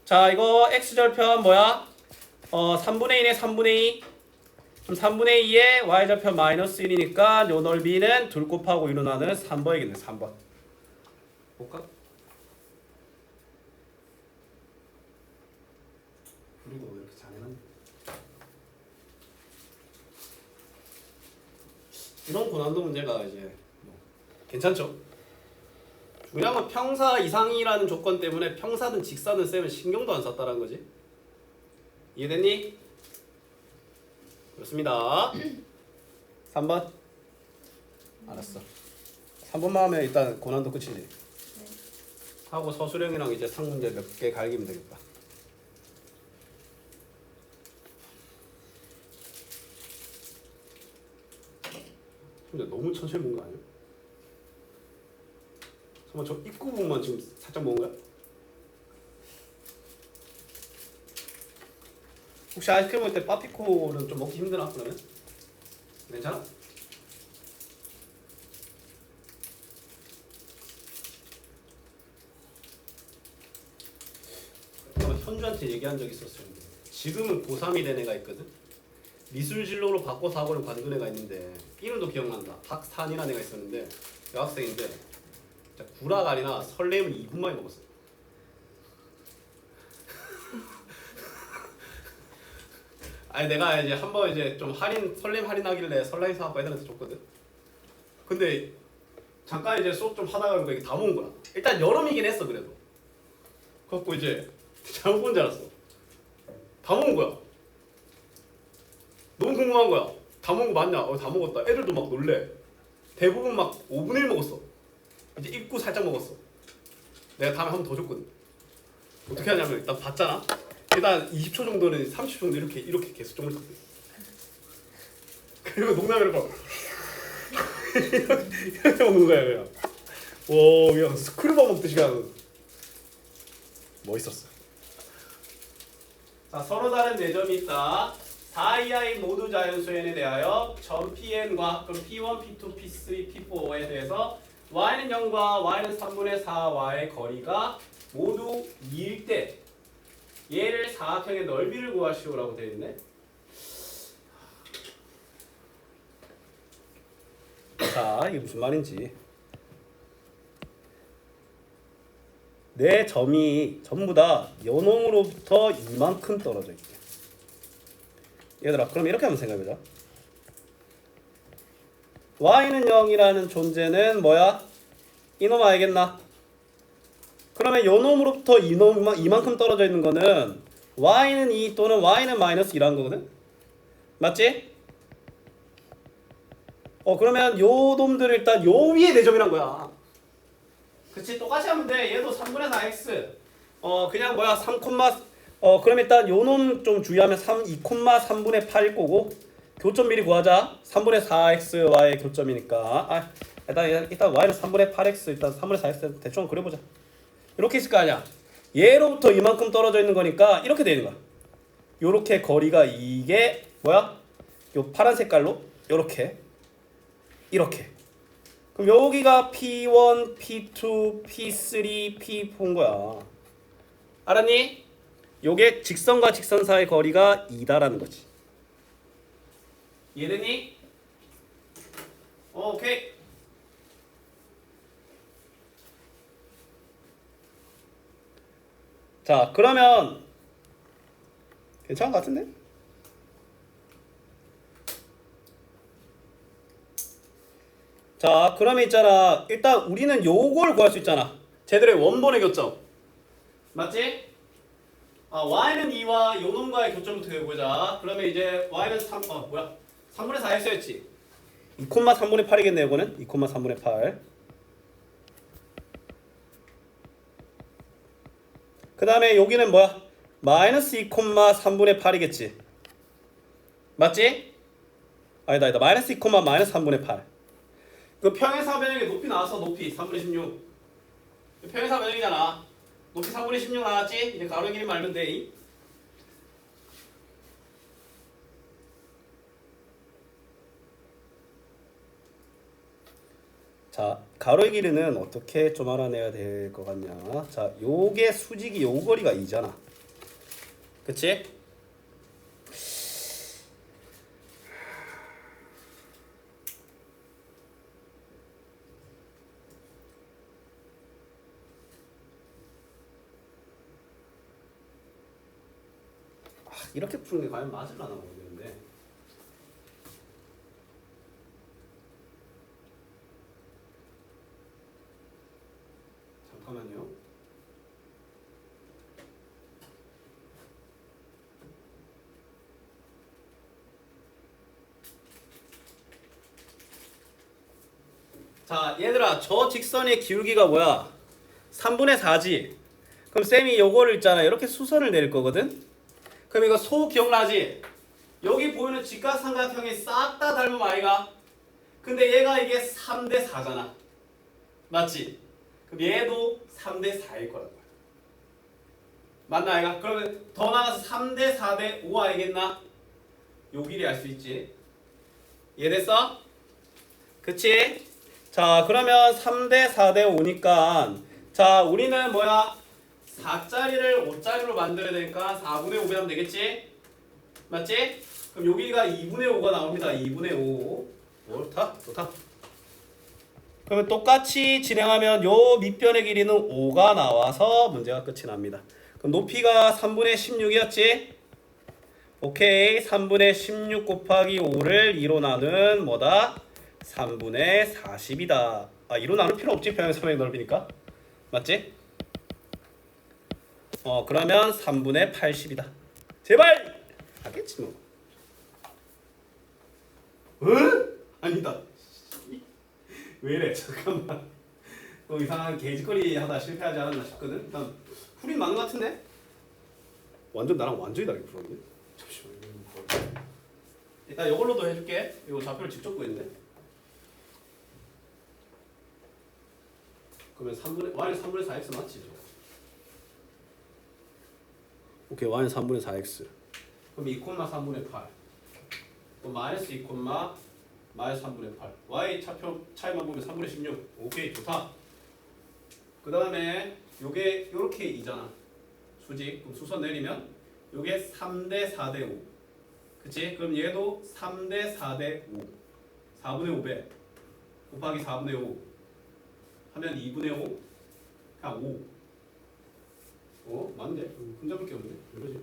C: 자 이거 x절편 뭐야? 3분의 1에 3분의 2 그럼 3분의 2에 y절편 마이너스 1이니까 요 넓이는 둘 곱하고 1로 나누는 3번이겠네. 3번 볼까? 그리고 왜 이렇게 잘해놨냐? 이런 고난도 문제가 이제 뭐 괜찮죠? 중요한 건 평사 이상이라는 조건 때문에 평사든 직사든 쌤은 신경도 안 썼다는 거지. 이해됐니? 그렇습니다. 3번. 알았어. 3번만 하면 일단 고난도 끝이지. 하고 서술형이랑 이제 상문제 몇 개 갈기면 되겠다. 근데 너무 천천히 본 거 아니야? 정말 저 입구 부분만 지금 살짝 먹은 거야? 혹시 아이스크림 먹을 때 빠피코는 좀 먹기 힘드나 그러면? 괜찮아? 현주한테 얘기한 적이 있었어요. 지금은 고3이 된 애가 있거든. 미술진로로 바꿔서 학원을 관둔 애가 있는데 이름도 기억난다. 박산이라는 애가 있었는데 여학생인데 진짜 구라가리나 설렘을 2분 만에 먹었어. 아니 내가 이제 한번 이제 좀 설렘 할인하길래 설라인 사학과 애들한테 줬거든. 근데 잠깐 이제 수업 좀 하다가 이게 다 먹은 거야. 일단 여름이긴 했어 그래도. 그래갖고 이제 잘못 본 줄 알았어. 다 먹은 거야. 너무 궁금한 거야. 다 먹은 거 맞냐? 다 먹었다. 애들도 막 놀래. 대부분 막 5분의 1 먹었어. 이제 입구 살짝 먹었어. 내가 다음에 한 번 더 줬거든. 어떻게 하냐면 일단 봤잖아. 일단 20초 정도는 30초 정도 이렇게 계속 쪽을 탔어. 그리고 농담을 막 이렇게 먹는 거야 그냥. 와 그냥 스크류바 먹듯이 그냥 멋있었어. 자 서로 다른 4점이 있다. 4이하의 모두 자연수연에 대하여 점 Pn과 그럼 P1, P2, P3, P4에 대해서 y는 0과 y는 3분의 4와의 거리가 모두 2일 때 얘를 사각형의 넓이를 구하시오라고 되어 있네. 자 이게 무슨 말인지. 내 점이 전부 다 연놈으로부터 이만큼 떨어져 있대. 얘들아 그럼 이렇게 한번 생각해보자. y는 0이라는 존재는 뭐야? 이놈 알겠나? 그러면 요놈으로부터 이만큼 떨어져 있는 거는 y는 2 또는 y는 마이너스 2라는 거거든? 맞지? 그러면 요 놈들을 일단 요 위에 4점이란 거야. 그치? 똑같이 하면 돼. 얘도 3분의 4x 그냥 뭐야 3, 그럼 일단 요 놈 좀 주의하면 2,3분의 8일 거고 교점 미리 구하자. 3분의 4x와의 교점이니까 일단 y는 3분의 8x 일단 3분의 4x 대충 그려보자. 이렇게 있을 거 아니야. 얘로부터 이만큼 떨어져 있는 거니까 이렇게 되는 거야. 요렇게 거리가 이게 뭐야? 요 파란 색깔로 요렇게 이렇게. 그럼 여기가 P1, P2, P3, P4인 거야. 알았니? 요게 직선과 직선 사이의 거리가 2다라는 거지. 이해되니? 오케이. 자, 그러면 괜찮은 것 같은데? 자, 그러면 있잖아. 일단 우리는 요걸 구할 수 있잖아. 쟤들의 원본의 교점. 맞지? y는 2와 요 놈과의 교점부터 해보자. 그러면 이제 y는 3분의 4x였지. 2,3분의 8이겠네 요거는. 2,3분의 8. 그 다음에 여기는 뭐야? 마이너스 2,3분의 8이겠지. 맞지? 아니다. 마이너스 2, 마이너스 3분의 8. 그 평행사 변형의 높이 나와서 높이 3분의 16. 평행사 변형이잖아. 높이 3분의 16 나왔지? 이제 가로 길이 말면 돼. 자, 가로의 길이는 어떻게 좀 알아내야 될 것 같냐? 자, 요게 수직이 요 거리가 2잖아. 그치? 이렇게 푸는 게 과연 맞을라나 모르겠는데. 잠깐만요. 자, 얘들아, 저 직선의 기울기가 뭐야? 3분의 4지. 그럼 쌤이 요거를 있잖아. 이렇게 수선을 내릴 거거든. 그럼 이거 소 기억나지? 여기 보이는 직각삼각형이 싹 다 닮은 아이가. 근데 얘가 이게 3대 4잖아. 맞지? 그럼 얘도 3대 4일 거란 거야. 맞나 아이가? 그러면 더 나가서 3대 4대 5 알겠나? 요 길이 알 수 있지. 이해됐어? 그치? 자, 그러면 3대 4대 5니까 자, 우리는 뭐야? 4짜리를 5짜리로 만들어야 되니까 4분의 5 하면 되겠지? 맞지? 그럼 여기가 2분의 5가 나옵니다. 2분의 5. 옳다. 좋다. 그러면 똑같이 진행하면 요 밑변의 길이는 5가 나와서 문제가 끝이 납니다. 그럼 높이가 3분의 16이었지? 오케이. 3분의 16 곱하기 5를 2로 나눈 뭐다? 3분의 40이다. 아, 2로 나눌 필요 없지? 평행사면이 넓으니까. 맞지? 그러면 3분의 80이다. 제발! 하겠지 뭐. 아니다. 왜 이래? 잠깐만. 또 이상한 개짓거리 하다 실패하지 않았나 싶거든. 일단 풀이 맞는 것 같은데? 완전 나랑 완전히 다르게 풀었네. 잠시만. 일단 이걸로도 해줄게. 이거 좌표를 직접 구했네. 그러면 y는 3분의 4x 맞지? 오케이, y는 3분의 4x. 그럼 2, 3분의 8. 그럼 마이너스 2, 마이너스 3분의 8. y 차표 차이만 보면 3분의 16. 오케이, 좋다. 그 다음에 요게 요렇게 2잖아. 수직. 그럼 수선 내리면 요게 3대 4대 5. 그치? 그럼 얘도 3대 4대 5. 4분의 5배. 곱하기 4분의 5. 하면 2분의 5. 그냥 5. 맞네. 흠잡을 게 없네. 왜 그러지?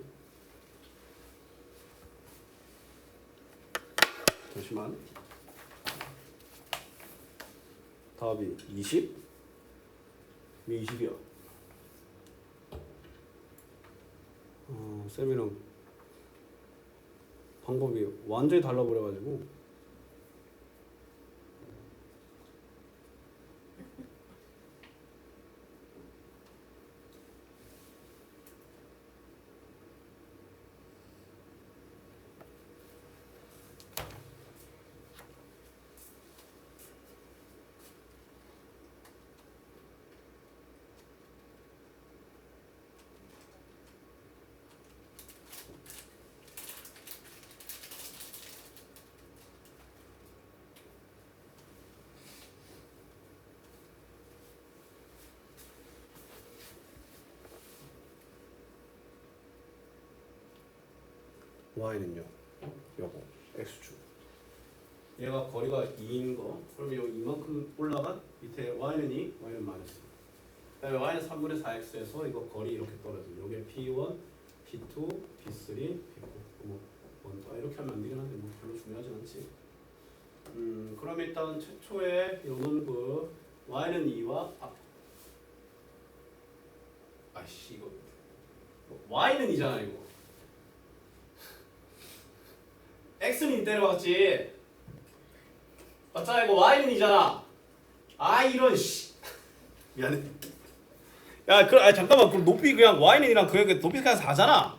C: 잠시만. 답이 20? 왜 20이야? 쌤이랑 방법이 완전히 달라버려가지고. y는요. 요거 x축. 얘가 거리가 2인 거. 그러면 요 이만큼 올라간 밑에 y는 2, y는 마이너스. 그다음에 y는 3분의 4x에서 이거 거리 이렇게 떨어져. 요게 p1, p2, p3, p4. 뭐 이렇게 하면 안 되긴 한데 뭐 별로 중요하진 않지. 그럼 일단 최초의 요는 그 y는 2와 아이씨 이거 y는 2잖아 이거. x는 이대로 봤지. 맞잖아 이거 y는 2잖아. 아 이런 씨. 미안해. 야 잠깐만 그럼 높이 그냥 y는 2랑 그 높이 그냥 4잖아.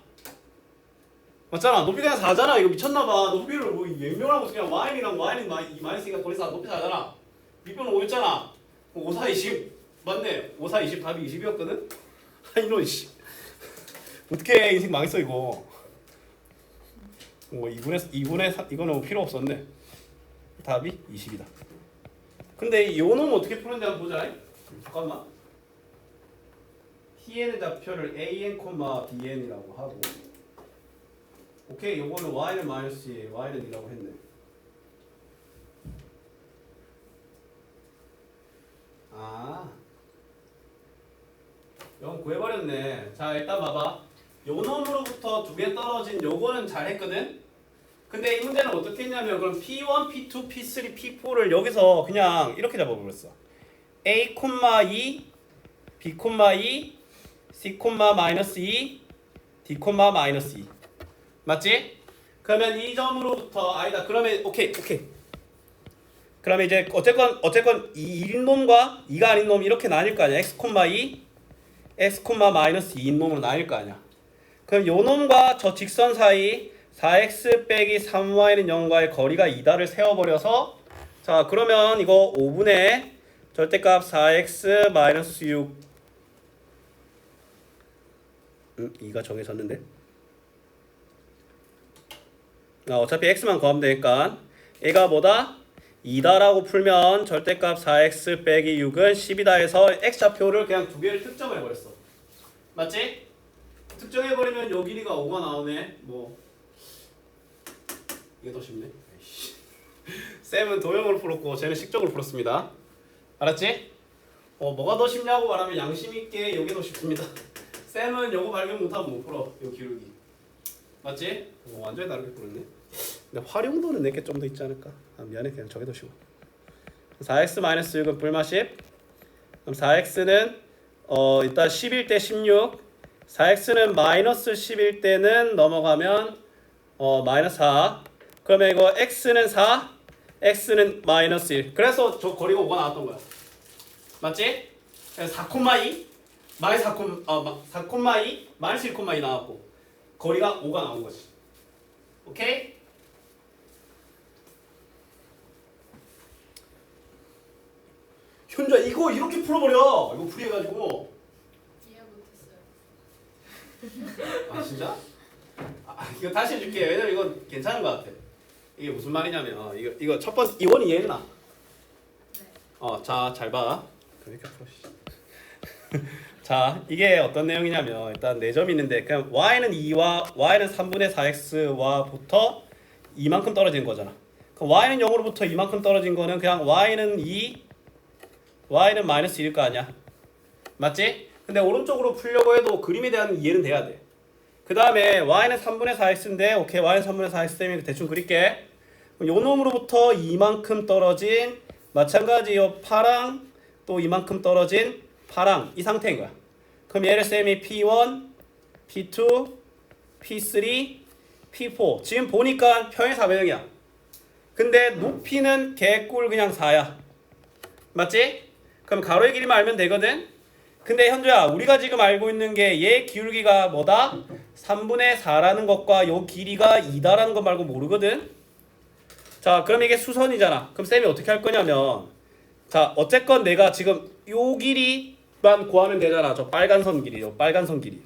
C: 맞잖아. 높이 그냥 4잖아. 이거 미쳤나봐. 높이를 뭐 명명하고 그냥 y는이랑 y는 2 마이너스니까 거기서 높이 4잖아. 밑변은 5였잖아. 5, 4, 20 맞네. 5, 4, 20 답이 20이었거든. 아 이런 씨. 어떻게 인생 망했어 이거. 2분의 3 이거는 뭐 필요 없었네. 답이 20이다. 근데 요 놈 어떻게 푸는지 한번 보자. 잠깐만. Tn의 좌표를 an, bn이라고 하고 오케이 요거는 y는 마이너스 2, y는 2라고 했네. 아 이건 구해버렸네. 자 일단 봐봐. 요 놈으로부터 두 개 떨어진 요거는 잘했거든. 근데 이 문제는 어떻게 했냐면 그럼 P1, P2, P3, P4를 여기서 그냥 이렇게 잡아버렸어. A, 2, B, 2, C, 마이너스 2, D, 마이너스 2 맞지? 그러면 이 점으로부터 아니다. 그러면 오케이. 그러면 이제 어쨌건 이 1인 놈과 2가 아닌 놈 이렇게 나뉠 거 아니야. X, 2, X, 마이너스 2인 놈으로 나뉠 거 아니야. 그럼 요 놈과 저 직선 사이 4x 빼기 3y는 0과의 거리가 2다를 세워버려서 자 그러면 이거 5분의 절대값 4x 마이너스 6 2가 정해졌는데 어차피 x만 구하면 되니까 얘가 뭐다? 2다라고 풀면 절대값 4x 빼기 6은 10이다 해서 x좌표를 그냥 두 개를 특정해버렸어. 맞지? 특정해버리면 요 길이가 5가 나오네. 뭐 이게 더 쉽네. 쌤은 도형으로 풀었고 쟤는 식적으로 풀었습니다. 알았지? 뭐가 더 쉽냐고 말하면 양심 있게 요게 더 쉽습니다. 쌤은 요거 발견 못하면 못 풀어. 요 기울기. 맞지? 완전히 다르게 풀었네. 근데 활용도는 내게 좀 더 있지 않을까? 미안해 그냥 저게 더 쉬워. 4x-6은 뿔마 10. 그럼 4x는 일단 10일 때 16. 4x는 마이너스 10일 때는 넘어가면 마이너스 4. 그러면 이거 x는 4, x는 마이너스 1. 그래서 저 거리가 5가 나왔던 거야. 맞지? 4,2 마이너스 4,2 마이너스 1,2 나왔고 거리가 5가 나온 거지. 오케이? 현주야 이거 이렇게 풀어버려. 이거 풀이해가지고.
E: 이해 못했어요.
C: 아 진짜? 이거 다시 해줄게. 왜냐면 이건 괜찮은 것 같아. 이게 무슨 말이냐면 이거 첫 번째 이원이 이해했나?
E: 네.
C: 자 잘 봐. 그러니까 자 이게 어떤 내용이냐면 일단 4점이 있는데 그냥 y는 2와 y는 3분의 4x와부터 이만큼 떨어진 거잖아. 그럼 y는 0으로부터 이만큼 떨어진 거는 그냥 y는 2, y는 마이너스 1일 거 아니야. 맞지? 근데 오른쪽으로 풀려고 해도 그림에 대한 이해는 돼야 돼. 그 다음에 y는 3분의 4x인데 오케이 y는 3분의 4x 때문에 대충 그릴게. 요 놈으로부터 이만큼 떨어진 마찬가지 요 파랑 또 이만큼 떨어진 파랑 이 상태인 거야. 그럼 얘를 쌤이 P1, P2, P3, P4 지금 보니까 평행 사변형이야. 근데 높이는 개꿀 그냥 4야. 맞지? 그럼 가로의 길이만 알면 되거든. 근데 현주야 우리가 지금 알고 있는 게 얘 기울기가 뭐다? 3분의 4라는 것과 요 길이가 2다라는 것 말고 모르거든. 자 그럼 이게 수선이잖아. 그럼 쌤이 어떻게 할 거냐면 자 어쨌건 내가 지금 요 길이만 구하면 되잖아. 저 빨간 선 길이, 요 빨간 선 길이.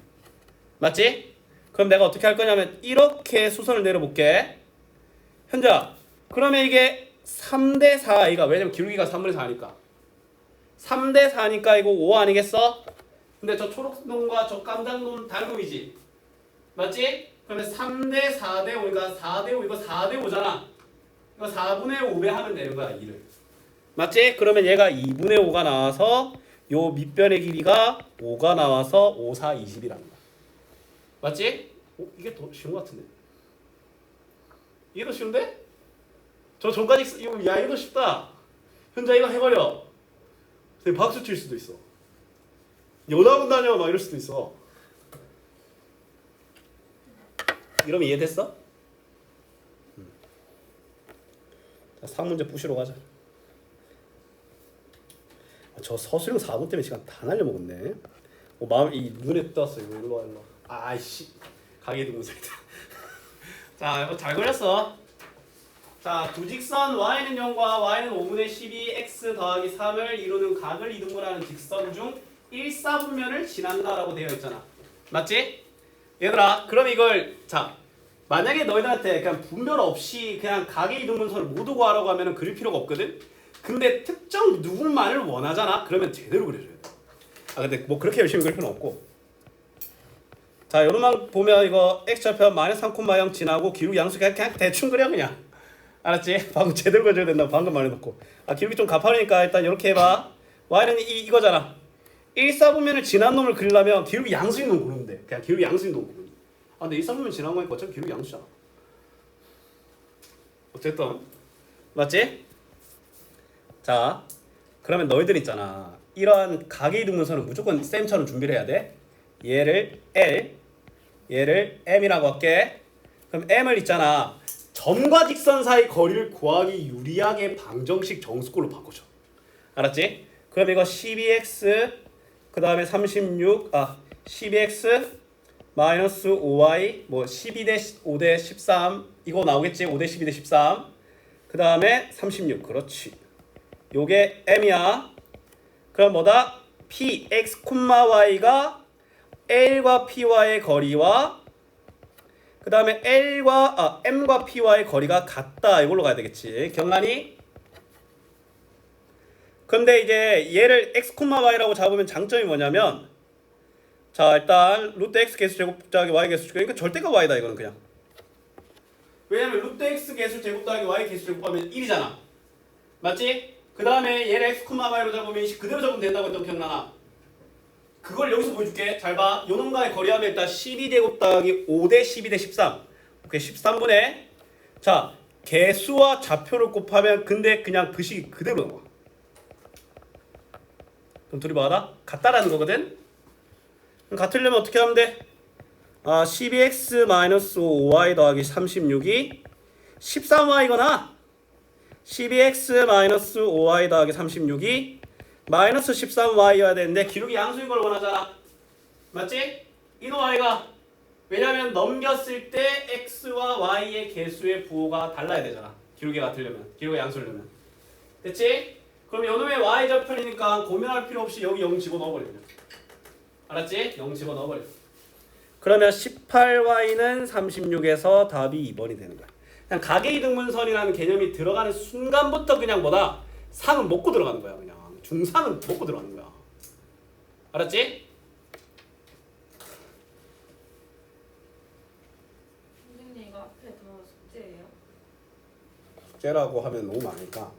C: 맞지? 그럼 내가 어떻게 할 거냐면 이렇게 수선을 내려볼게. 현주야 그러면 이게 3대 4 아이가 왜냐면 기울기가 3분의 4니까 3대 4니까 이거 5 아니겠어? 근데 저 초록놈과 저 깜장놈 달곰이지. 맞지? 그러면 3대 4대 5니까 4대 5 이거 4대 5잖아. 이거 4분의 5배 하면 되는 거야 2를. 맞지? 그러면 얘가 2분의 5가 나와서 요 밑변의 길이가 5가 나와서 5, 4, 20이라는 거야. 맞지? 이게 더 쉬운 것 같은데? 이게 더 쉬운데? 저 전까지 이거 야 이거 더 쉽다. 현자 이거 해버려. 박수 칠 수도 있어. 연합은 다녀 막 이럴 수도 있어. 이러면 이해됐어? 자, 3문제 부시러 가자. 저 서술형 4분 때문에 시간 다 날려먹었네. 마음이 눈에 떴어. 이거 일로 와 일로 와. 아이씨 가게 두고 살다. 자 이거 잘 걸렸어. 자, 두 직선 y는 0과 y는 5분의 12 x 더하기 3을 이루는 각을 이등분하는 직선 중 1사분면을 지난다라고 되어 있잖아. 맞지? 얘들아, 그럼 이걸 자 만약에 너희들한테 그냥 분별 없이 그냥 각의 이등분선을 모두 구하라고 하면은 그릴 필요가 없거든. 근데 특정 누군만을 원하잖아. 그러면 제대로 그려줘야 돼. 아 근데 뭐 그렇게 열심히 그릴 필요는 없고. 자, 요런만 보면 이거 x좌표 마이너스 3,0 지나고 기울기 양수 그냥 대충 그려 그냥. 알았지? 방금 제대로 그려줘야 된다고 방금 말해놓고. 아 기울기 좀 가파르니까 일단 이렇게 해봐. y는 이거잖아. 1사분면을 지난 놈을 그리려면 기울기 양수인 놈 고르면 돼. 그냥 기울기 양수인 놈 고르면 돼. 아 근데 1사분면 지난 거니까 어차피 기울기 양수잖아. 어쨌든 맞지? 자 그러면 너희들 있잖아. 이러한 각의 이등분선은 무조건 쌤처럼 준비를 해야 돼. 얘를 L, 얘를 M이라고 할게. 그럼 M을 있잖아. 점과 직선 사이 거리를 구하기 유리하게 방정식 정수꼴로 바꿔줘. 알았지? 그럼 이거 12x 그 다음에 12x 마이너스 5y 뭐 12대 5대 13 이거 나오겠지? 5대 12대 13 그 다음에 36 그렇지. 요게 m이야. 그럼 뭐다? px, y가 l과 py의 거리와 그 다음에 m과 py의 거리가 같다. 이걸로 가야 되겠지. 경란이? 근데 이제 얘를 x, y라고 잡으면 장점이 뭐냐면 자 일단 루트 x 개수 제곱 더하기 y 개수 제곱 그러니까 절대가 y다 이거는 그냥. 왜냐면 루트 x 개수 제곱 더하기 y 개수 제곱하면 1이잖아. 맞지? 그 다음에 얘를 x, y로 잡으면 그대로 잡으면 된다고 했던 기억나나? 그걸 여기서 보여줄게. 잘 봐. 요놈과의 거리하면 일단 12제곱 더하기 5대 12대 13 오케이 13분의 자 개수와 좌표를 곱하면 근데 그냥 그 식이 그대로 나와. 그럼 둘이 뭐하다? 같다라는 거거든? 그럼 같으려면 어떻게 하면 돼? 12x 마이너스 5y 더하기 36이 13y거나 12x 마이너스 5y 더하기 36이 마이너스 13y여야 되는데 기록이 양수인 걸 원하잖아. 맞지? 이놈 y가 왜냐면 넘겼을 때 x와 y의 개수의 부호가 달라야 되잖아. 기록이 같으려면 기록이 양수려면. 됐지? 그럼 요놈의 y좌편이니까 고민할 필요 없이 여기 0 집어넣어버려. 알았지? 0 집어넣어버려. 그러면 18y는 36에서 답이 2번이 되는 거야. 그냥 각의 이등분선이라는 개념이 들어가는 순간부터 그냥 뭐다? 상은 먹고 들어가는 거야. 그냥 중상은 먹고 들어가는 거야. 알았지?
B: 선생님 이거 앞에 다 숙제예요?
C: 숙제라고 하면 너무 많으니까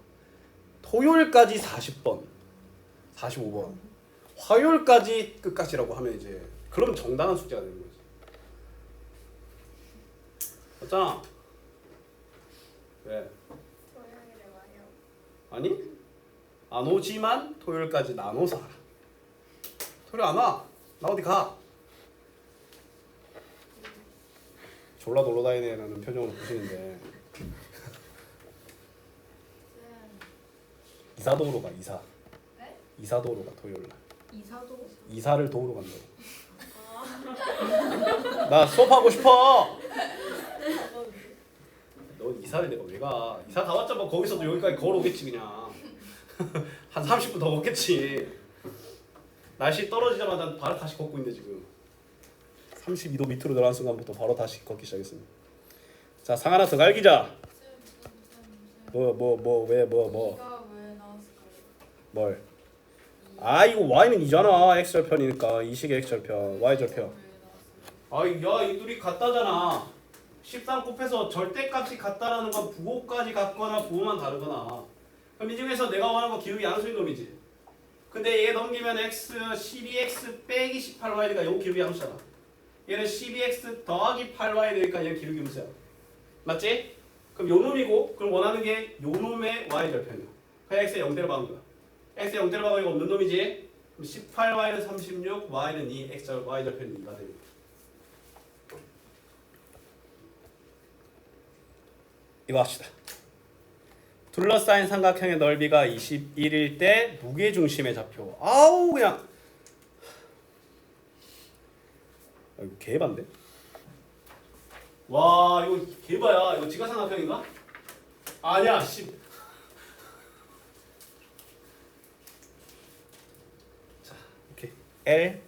C: 토요일까지 40번, 45번, 화요일까지 끝까지라고 하면 이제 그럼 정당한 숙제가 되는 거지. 맞잖아. 왜?
F: 토요일에 와요.
C: 아니? 안 오지만 토요일까지 나눠서 하라. 토요일 안 와. 나 어디 가. 졸라 놀러 다니네라는 표정으로 보시는데 이사도로 가. 이사.
E: 네?
C: 이사도로 가 토요일 날.
E: 이사도
C: 이사를 도우러 간다고. 나 수업하고 싶어. 너 이사를 내가 왜 가? 이사 가봤자 뭐 거기서도 여기까지 걸어오겠지 그냥. 한 30분 더 걷겠지. 날씨 떨어지자마자 바로 다시 걷고 있는데 지금 32도 밑으로 들어간 순간부터 바로 다시 걷기 시작했습니다. 자, 상 하나 더 갈기자. 뭐
E: 이가 왜 나왔을까요?
C: 뭘? 아 이거 y는 2잖아. x절편이니까 이 식의 x절편, y절편. 야 이 둘이 같다잖아. 13 곱해서 절대값이 같다라는 건 부호까지 같거나 부호만 다르거나. 그럼 이 중에서 내가 원하는 거 기울기 양수인 놈이지. 근데 얘 넘기면 x 12x 빼기 18y 되니까 요 기울기 양수잖아. 얘는 12x 더하기 8y 되니까 얘 기울기 음수야. 맞지? 그럼 요 놈이고 그럼 원하는 게 요 놈의 y절편이야. 그냥 x에 0대로 박은 거야. x에 0대로 박은 거 없는 놈이지. 그럼 18y는 36, y는 2, y절편이 2가 됩니다. 이거 합시다. 둘러싸인 삼각형의 넓이가 21일 때 무게중심의 좌표. 아우 그냥 이거 개반데? 와 이거 개바야. 이거 직각삼각형인가? 아니야 씨. 자 이렇게 L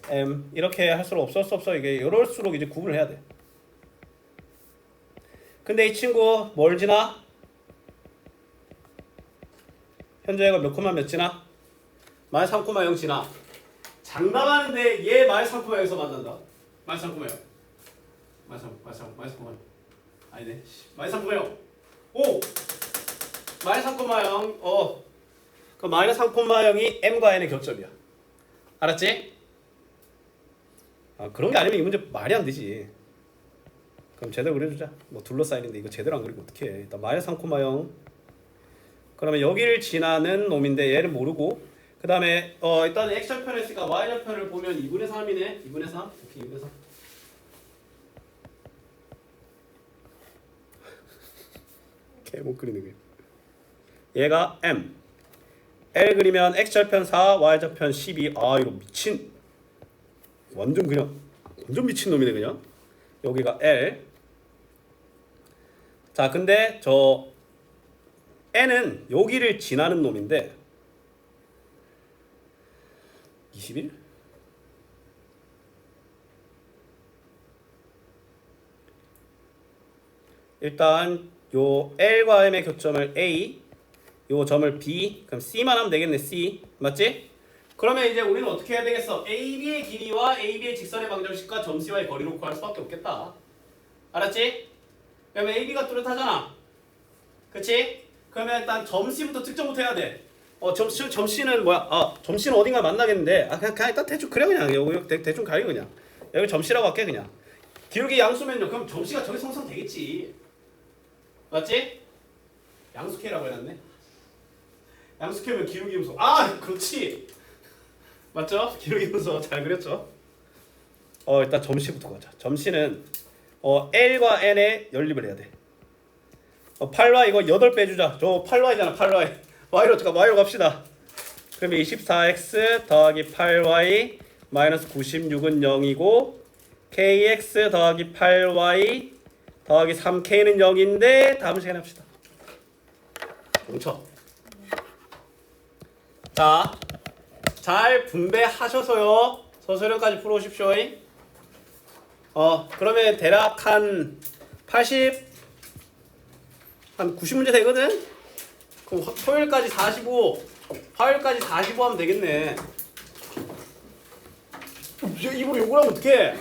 C: M 이렇게 할수록 없을 수 없어. 이게 이럴수록 이제 구분을 해야 돼. 근데 이 친구 뭘 지나? 현재 얘가 몇 콤마 몇 지나? 마이너스 3,0 지나. 장담하는데 얘 마이너스 3,0에서 만난다. 마이너스 3,0 마이너스 3,0 아니네. 마이너스 3,0 오! 마이너스 3,0 그 마이너스 3,0이 m과 n의 교점이야. 알았지? 아 그런 게 아니면 이 문제 말이 안 되지. 그럼 제대로 그려주자. 뭐 둘러싸이는데 이거 제대로 안 그리고 어떻게 해. 일단 마이너스 3,0 그러면 여기를 지나는 놈인데 얘를 모르고 그 다음에 일단 x절편을 했으니까 y절편을 보면 2분의 3이네. 2분의 3 오케이 2분의 3 개 못 그리는 거야. 얘가 m L 그리면 x절편 4 y절편 12 아 이거 미친 완전 그냥 완전 미친 놈이네 그냥. 여기가 L 자 근데 저 n은 여기를 지나는 놈인데 21? 일단 요 L과 M의 교점을 A 요 점을 B 그럼 C만 하면 되겠네. C 맞지? 그러면 이제 우리는 어떻게 해야 되겠어? AB의 길이와 AB의 직선의 방정식과 점 C와의 거리로 구할 수밖에 없겠다. 알았지? 그러면 AB가 뚜렷하잖아. 그치? 그러면 일단 점 C부터 측정부터 해야 돼. 점 C는 뭐야? 점 C는 어딘가 만나겠는데 그냥 일단 대충 그래 그냥 여기 대충 가요 그냥. 여기 점 C라고 할게 그냥. 기울기 양수면요. 그럼 점 C가 저기 성성되겠지. 맞지? 양수K라고 해놨네. 양수K면 기울기 음수. 그렇지. 맞죠? 기울기 음수 잘 그렸죠? 일단 점 C부터 가자. 점 C는 L과 N의 연립을 해야 돼. 8y 이거 8 빼주자. 저 8y잖아 8y. y로 갑시다. 그러면 24x 더하기 8y 마이너스 96은 0이고 kx 더하기 8y 더하기 3k는 0인데 다음 시간에 합시다. 뭉쳐. 자, 잘 분배하셔서요. 서술형까지 풀어오십시오. 그러면 대략 한 90문제 되거든? 그럼 토요일까지 45, 화요일까지 45 하면 되겠네. 입으로 욕을 하면 어떡해?